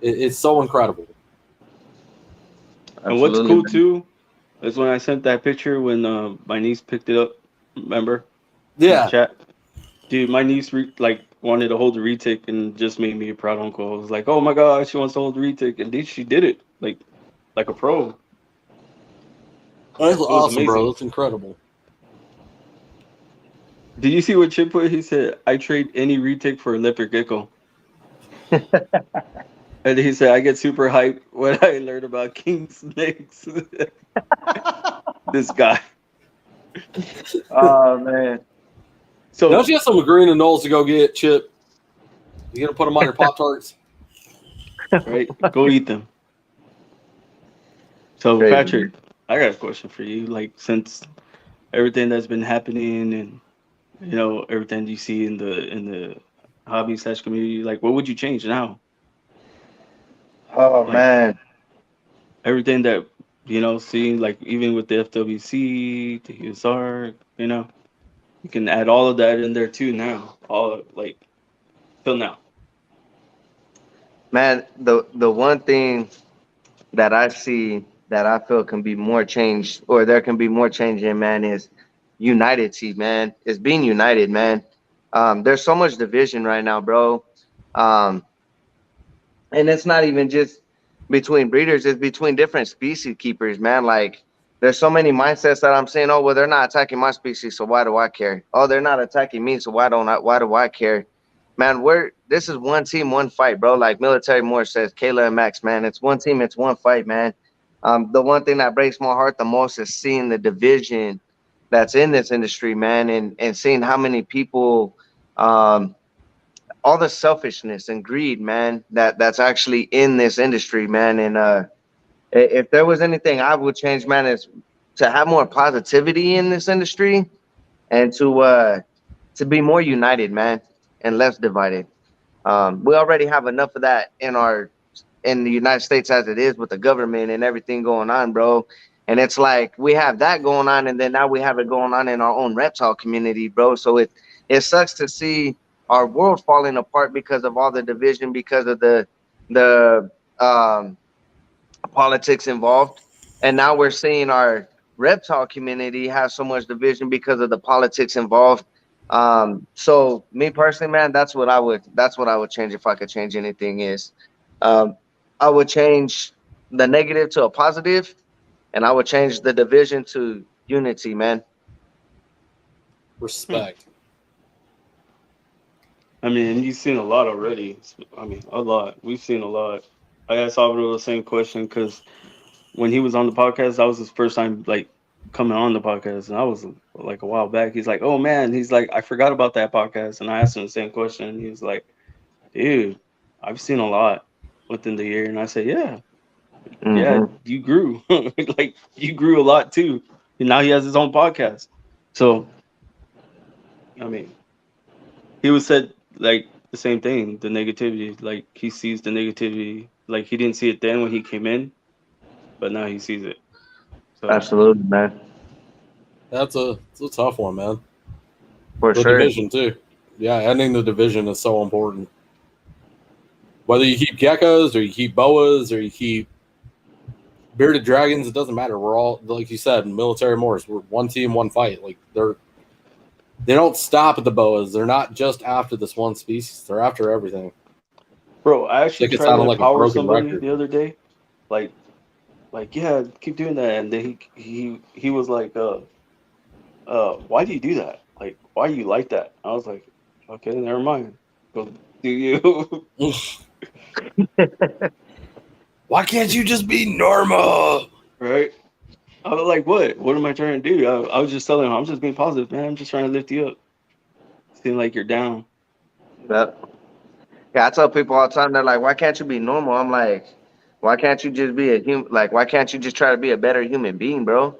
It's so incredible. And what's cool too is when I sent that picture when my niece picked it up. Remember? Yeah. Chat. Dude, my niece wanted to hold the retic and just made me a proud uncle. I was like, oh my god, she wants to hold the retic, and dude, she did it like a pro. That's awesome, amazing. bro. That's incredible. Did you see what Chip put? He said, I trade any retic for a leopard gecko. And he said, I get super hyped when I learn about king snakes. This guy. Oh man. So don't you have some green and nulls to go get, Chip? You gonna put them on your Pop-Tarts? Right? Go eat them. So Crazy. Patrick, I got a question for you. Like since everything that's been happening and everything you see in the hobby / community, like what would you change now? Oh man. Everything that seeing like even with the FWC, the USR, you can add all of that in there too now. All like till now. Man, the one thing that I see that I feel can be more changed, or there can be more change in, man, is unity, man. It's being united, man. There's so much division right now, bro. And it's not even just between breeders, it's between different species keepers, man. Like there's so many mindsets that I'm saying, oh, well, they're not attacking my species, so why do I care? Oh, they're not attacking me, so why do I care? Man, this is one team, one fight, bro. Like Military Moore says, Kayla and Max, man, it's one team, it's one fight, man. The one thing that breaks my heart the most is seeing the division that's in this industry, man, and seeing how many people, all the selfishness and greed, man, that's actually in this industry, man. And if there was anything I would change, man, is to have more positivity in this industry and to be more united, man, and less divided. We already have enough of that in the United States as it is with the government and everything going on, bro. And it's like we have that going on, and then now we have it going on in our own reptile community, bro. So it sucks to see our world falling apart because of all the division, because of the politics involved. And now we're seeing our reptile community have so much division because of the politics involved. So me personally, man, that's what I would change if I could change anything is I would change the negative to a positive, and I would change the division to unity, man. Respect. I mean, you've seen a lot already. I mean, a lot. We've seen a lot. I asked Salvador the same question because when he was on the podcast, that was his first time like coming on the podcast, and I was like a while back. He's like, "Oh man," he's like, "I forgot about that podcast," and I asked him the same question. And he was like, "Dude, I've seen a lot within the year," and I said, "Yeah, yeah, you grew, like you grew a lot too." And now he has his own podcast. So, I mean, he was said like the same thing, the negativity. Like he sees the negativity. Like he didn't see it then when he came in, but now he sees it. So, Absolutely, man. It's a tough one, man. For the sure. Division too. Yeah, ending the division is so important. Whether you keep geckos or you keep boas or you keep bearded dragons, it doesn't matter. We're all, like you said, military Morse. We're one team, one fight. Like they don't stop at the boas. They're not just after this one species. They're after everything. Bro, I actually Like it tried sounded to like a empower broken somebody record. the other day. Like, yeah, keep doing that. And then he was like, why do you do that? Like, why do you like that? I was like, okay, never mind. Go do you. Why can't you just be normal? Right? I was like, what? What am I trying to do? I was just telling him, I'm just being positive, man. I'm just trying to lift you up. Seem like you're down. Yep. Yeah, I tell people all the time, they're like, why can't you be normal? I'm like, why can't you just be a human? Like, why can't you just try to be a better human being, bro?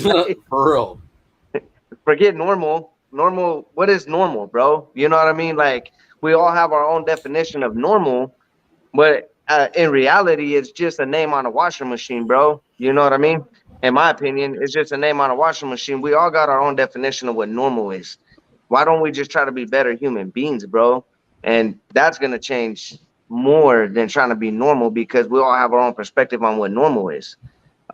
Like, For real. forget normal. Normal, what is normal, bro? You know what I mean? Like, we all have our own definition of normal, but in reality, it's just a name on a washing machine, bro. You know what I mean? In my opinion, it's just a name on a washing machine. We all got our own definition of what normal is. Why don't we just try to be better human beings, bro? And that's going to change more than trying to be normal because we all have our own perspective on what normal is.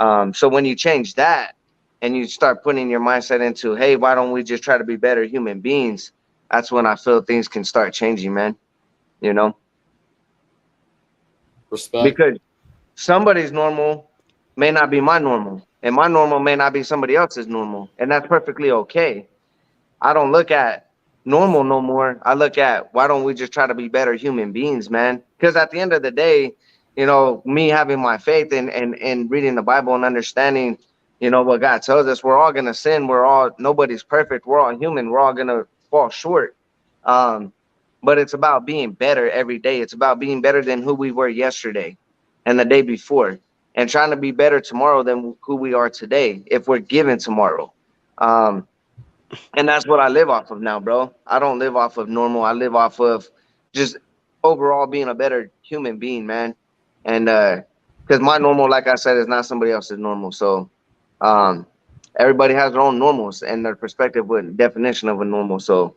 So when you change that and you start putting your mindset into, hey, why don't we just try to be better human beings? That's when I feel things can start changing, man. You know, Respect. because somebody's normal may not be my normal, and my normal may not be somebody else's normal, and that's perfectly okay. I don't look at normal no more. I look at why don't we just try to be better human beings, man? Because at the end of the day, you know, me having my faith and reading the Bible and understanding, you know, what God tells us, we're all gonna sin. Nobody's perfect. We're all human. We're all gonna fall short. Um, but it's about being better every day. It's about being better than who we were yesterday and the day before, and trying to be better tomorrow than who we are today if we're given tomorrow. Um, and that's what I live off of now, bro. I don't live off of normal. I live off of just overall being a better human being, man. And because my normal, like I said, is not somebody else's normal. So um, everybody has their own normals and their perspective with definition of a normal. So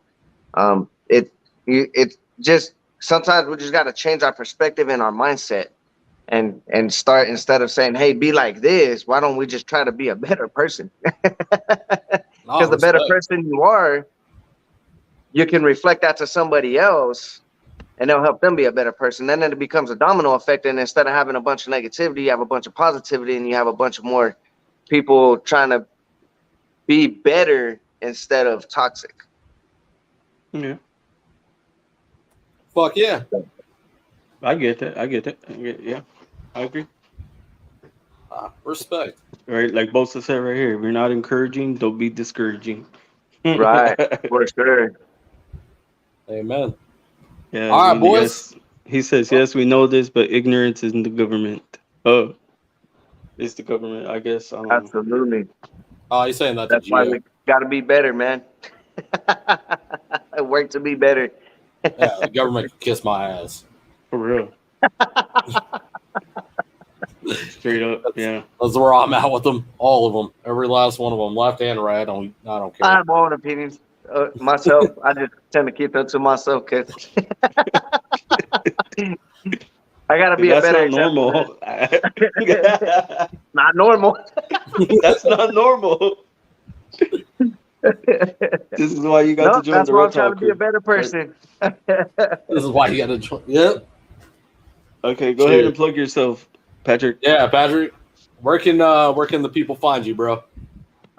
it's just sometimes we just got to change our perspective and our mindset and start, instead of saying, hey, be like this, why don't we just try to be a better person? Because the better person you are, you can reflect that to somebody else and they'll help them be a better person. Then it becomes a domino effect. And instead of having a bunch of negativity, you have a bunch of positivity and you have a bunch of more people trying to be better instead of toxic. Yeah. Fuck yeah. I get that. Yeah. I agree. Respect. Right, like Bosa said right here, if you're not encouraging, don't be discouraging. Right, for sure. Amen. Yeah, All right, boys. yes. He says, yes, we know this, but ignorance isn't the government. Oh, it's the government, I guess. I don't know. Absolutely. Oh, he's saying that That's to why Gio. we got to be better, man. Work to be better. Yeah, the government can kiss my ass. For real. Straight up, yeah. That's where I'm at with them. All of them. Every last one of them. Left and right. I don't I care. have my own opinions. Myself, I just tend to keep them to myself because I gotta be a That's better not example. normal. Not normal. That's not normal. This is why you got to join That's the why Red I'm trying to Talk be a crew. better person. This is why you got to join. Yep. Okay, go ahead and plug yourself, Patrick. Yeah, Patrick. Where can the people find you, bro?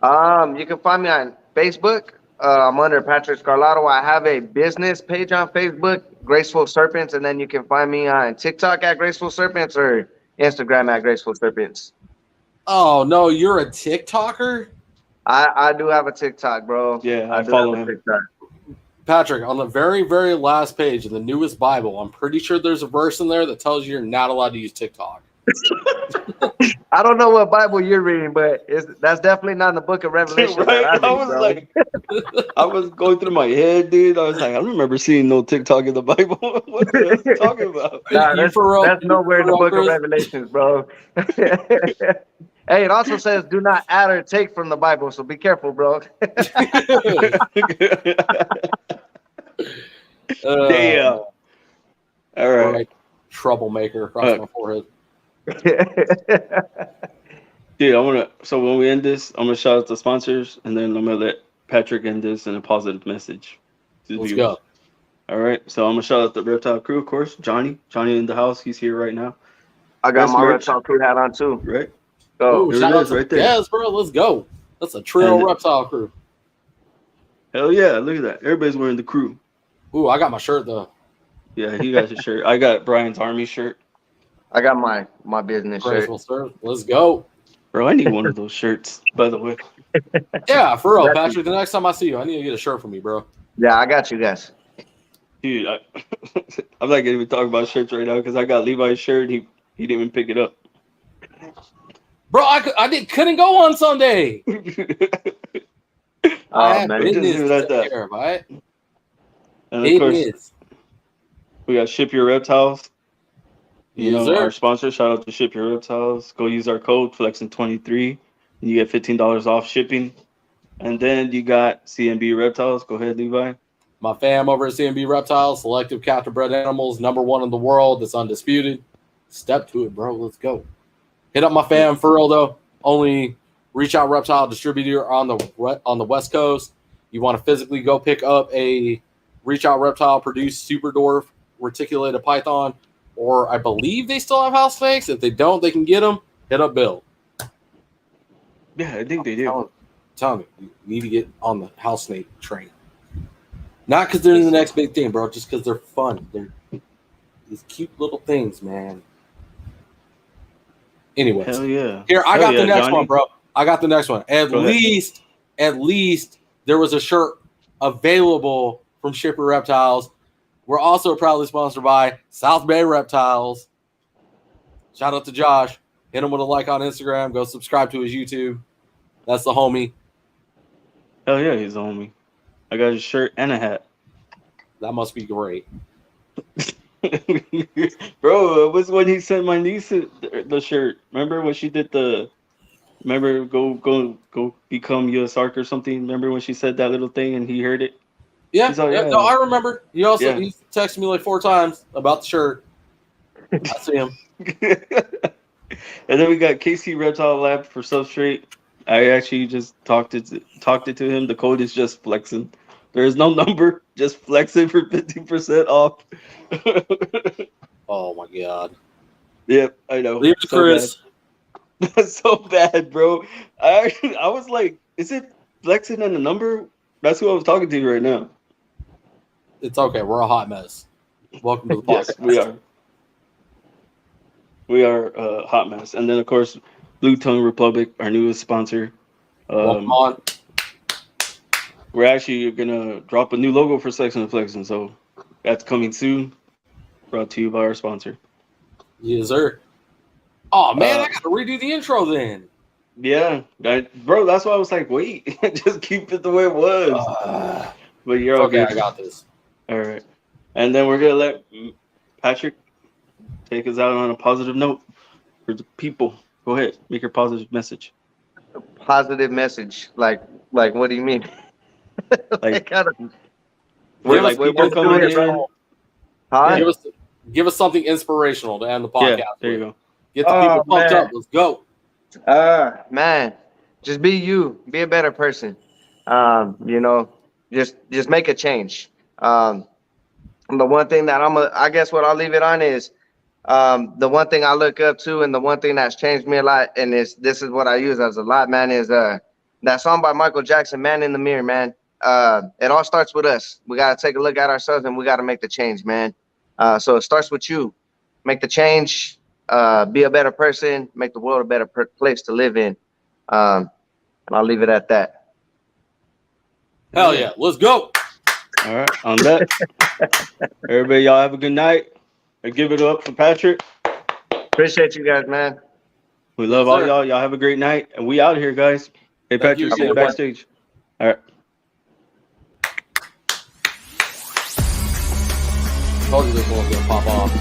You can find me on Facebook. I'm under Patrick Scarlato. I have a business page on Facebook, Graceful Serpents, and then you can find me on TikTok at Graceful Serpents or Instagram at Graceful Serpents. Oh no, you're a TikToker? I do have a TikTok, bro. Yeah, I do follow have a him. TikTok. Patrick, on the very, very last page of the newest Bible, I'm pretty sure there's a verse in there that tells you you're not allowed to use TikTok. I don't know what Bible you're reading, but that's definitely not in the book of Revelation. Right? That I read, was bro. like, I was going through my head, dude. I was like, I don't remember seeing no TikTok in the Bible. What are you talking about? Nah, that's nowhere in the book of Chris? Revelations, bro. Hey, it also says do not add or take from the Bible, so be careful, bro. Damn. All right. Troublemaker across my forehead. Dude, so when we end this, I'm gonna shout out the sponsors, and then I'm gonna let Patrick end this in a positive message to the Let's viewers. go. All right, so I'm gonna shout out the Reptile crew, of course. Johnny in the house, he's here right now. I got Best my merch. reptile crew hat on too. Right? So Ooh, there shout it out is, to right there. Yes, bro. Let's go. That's a trio And- reptile crew. Hell yeah, look at that. Everybody's wearing the crew. Ooh, I got my shirt though. Yeah, he got his shirt. I got Brian's army shirt. I got my business shirt. Graceful Serpents. Let's go. Bro, I need one of those shirts, by the way. Yeah, for real, That's- Patrick. The next time I see you, I need to get a shirt from you, bro. Yeah, I got you guys. Dude, I'm not gonna even talk about shirts right now because I got Levi's shirt. He didn't even pick it up. Bro, couldn't go on Sunday. I had man. business Just leave it to at take that. care of, all right? And of course, Business. we got Ship Your Reptiles. You Yes, know, sir. our sponsor. Shout out to Ship Your Reptiles. Go use our code Flexin23, and you get $15 off shipping. And then you got CNB Reptiles. Go ahead, Levi. My fam over at CNB Reptiles, selective captive bred animals, #1 in the world. That's undisputed. Step to it, bro. Let's go. Hit up my fam for real though. Only Reach Out Reptile distributor on the West Coast. You want to physically go pick up a Reach Out Reptile produced super dwarf reticulated python, or I believe they still have house snakes. If they don't, they can get them. Hit up Bill. Yeah, I think they do. Tell me, you need to get on the house snake train. Not because they're the next big thing, bro. Just because they're fun. They're these cute little things, man. Anyways, Hell yeah. here I Hell got yeah, the next Johnny. one, bro. I got the next one. At Go ahead. least there was a shirt available from Shipper Reptiles. We're also proudly sponsored by South Bay Reptiles. Shout out to Josh. Hit him with a like on Instagram. Go subscribe to his YouTube. That's the homie. Hell yeah, he's a homie. I got a shirt and a hat. That must be great. Bro, it was when he sent my niece the shirt. Remember when she did remember go become US Arc or something? Remember when she said that little thing and he heard it? Yeah, He's like, yeah, yeah. no, I remember. He also Yeah. he texted me like 4 times about the shirt. I see him. And then we got KC Reptile Lab for substrate. I actually just talked it to him. The code is just Flexin. There is no number, just Flexin for 50% off. Oh my god. Yep, I know. Leave it to So Chris. bad. That's so bad, bro. I was like, is it Flexin and a number? That's who I was talking to right now. It's okay. We're a hot mess. Welcome to the podcast. Yes, we are. We are a hot mess. And then, of course, Blue Tongue Republic, our newest sponsor. Welcome on. We're actually going to drop a new logo for Sexin and Flexin, so that's coming soon. Brought to you by our sponsor. Yes, sir. Oh man, I gotta redo the intro then. Yeah, bro, that's why I was like, wait, just keep it the way it was. But you're Okay, okay. I got this. All right. And then we're going to let Patrick take us out on a positive note for the people. Go ahead, make your positive message. Positive message. Like what do you mean? Like, We're like like, people coming in. Huh? Give us something inspirational to end the podcast. Yeah, there you go. Get the people pumped man. up. Let's go. Man, just be you. Be a better person. You know, just make a change. The one thing that I guess what I'll leave it on is the one thing I look up to, and the one thing that's changed me a lot, and this is what I use as a lot, man, is that song by Michael Jackson, "Man in the Mirror," man. It all starts with us. We gotta take a look at ourselves, and we gotta make the change, man. So it starts with you. Make the change. Be a better person. Make the world a better place to live in. And I'll leave it at that. Hell yeah. Let's go. All right, on that, everybody, y'all have a good night. I give it up for Patrick. Appreciate you guys, man. We love Yes, all sir. y'all. Y'all have a great night, and we out here, guys. Hey, Thank you Patrick, see you again. backstage. All right. Told you this one's gonna pop off.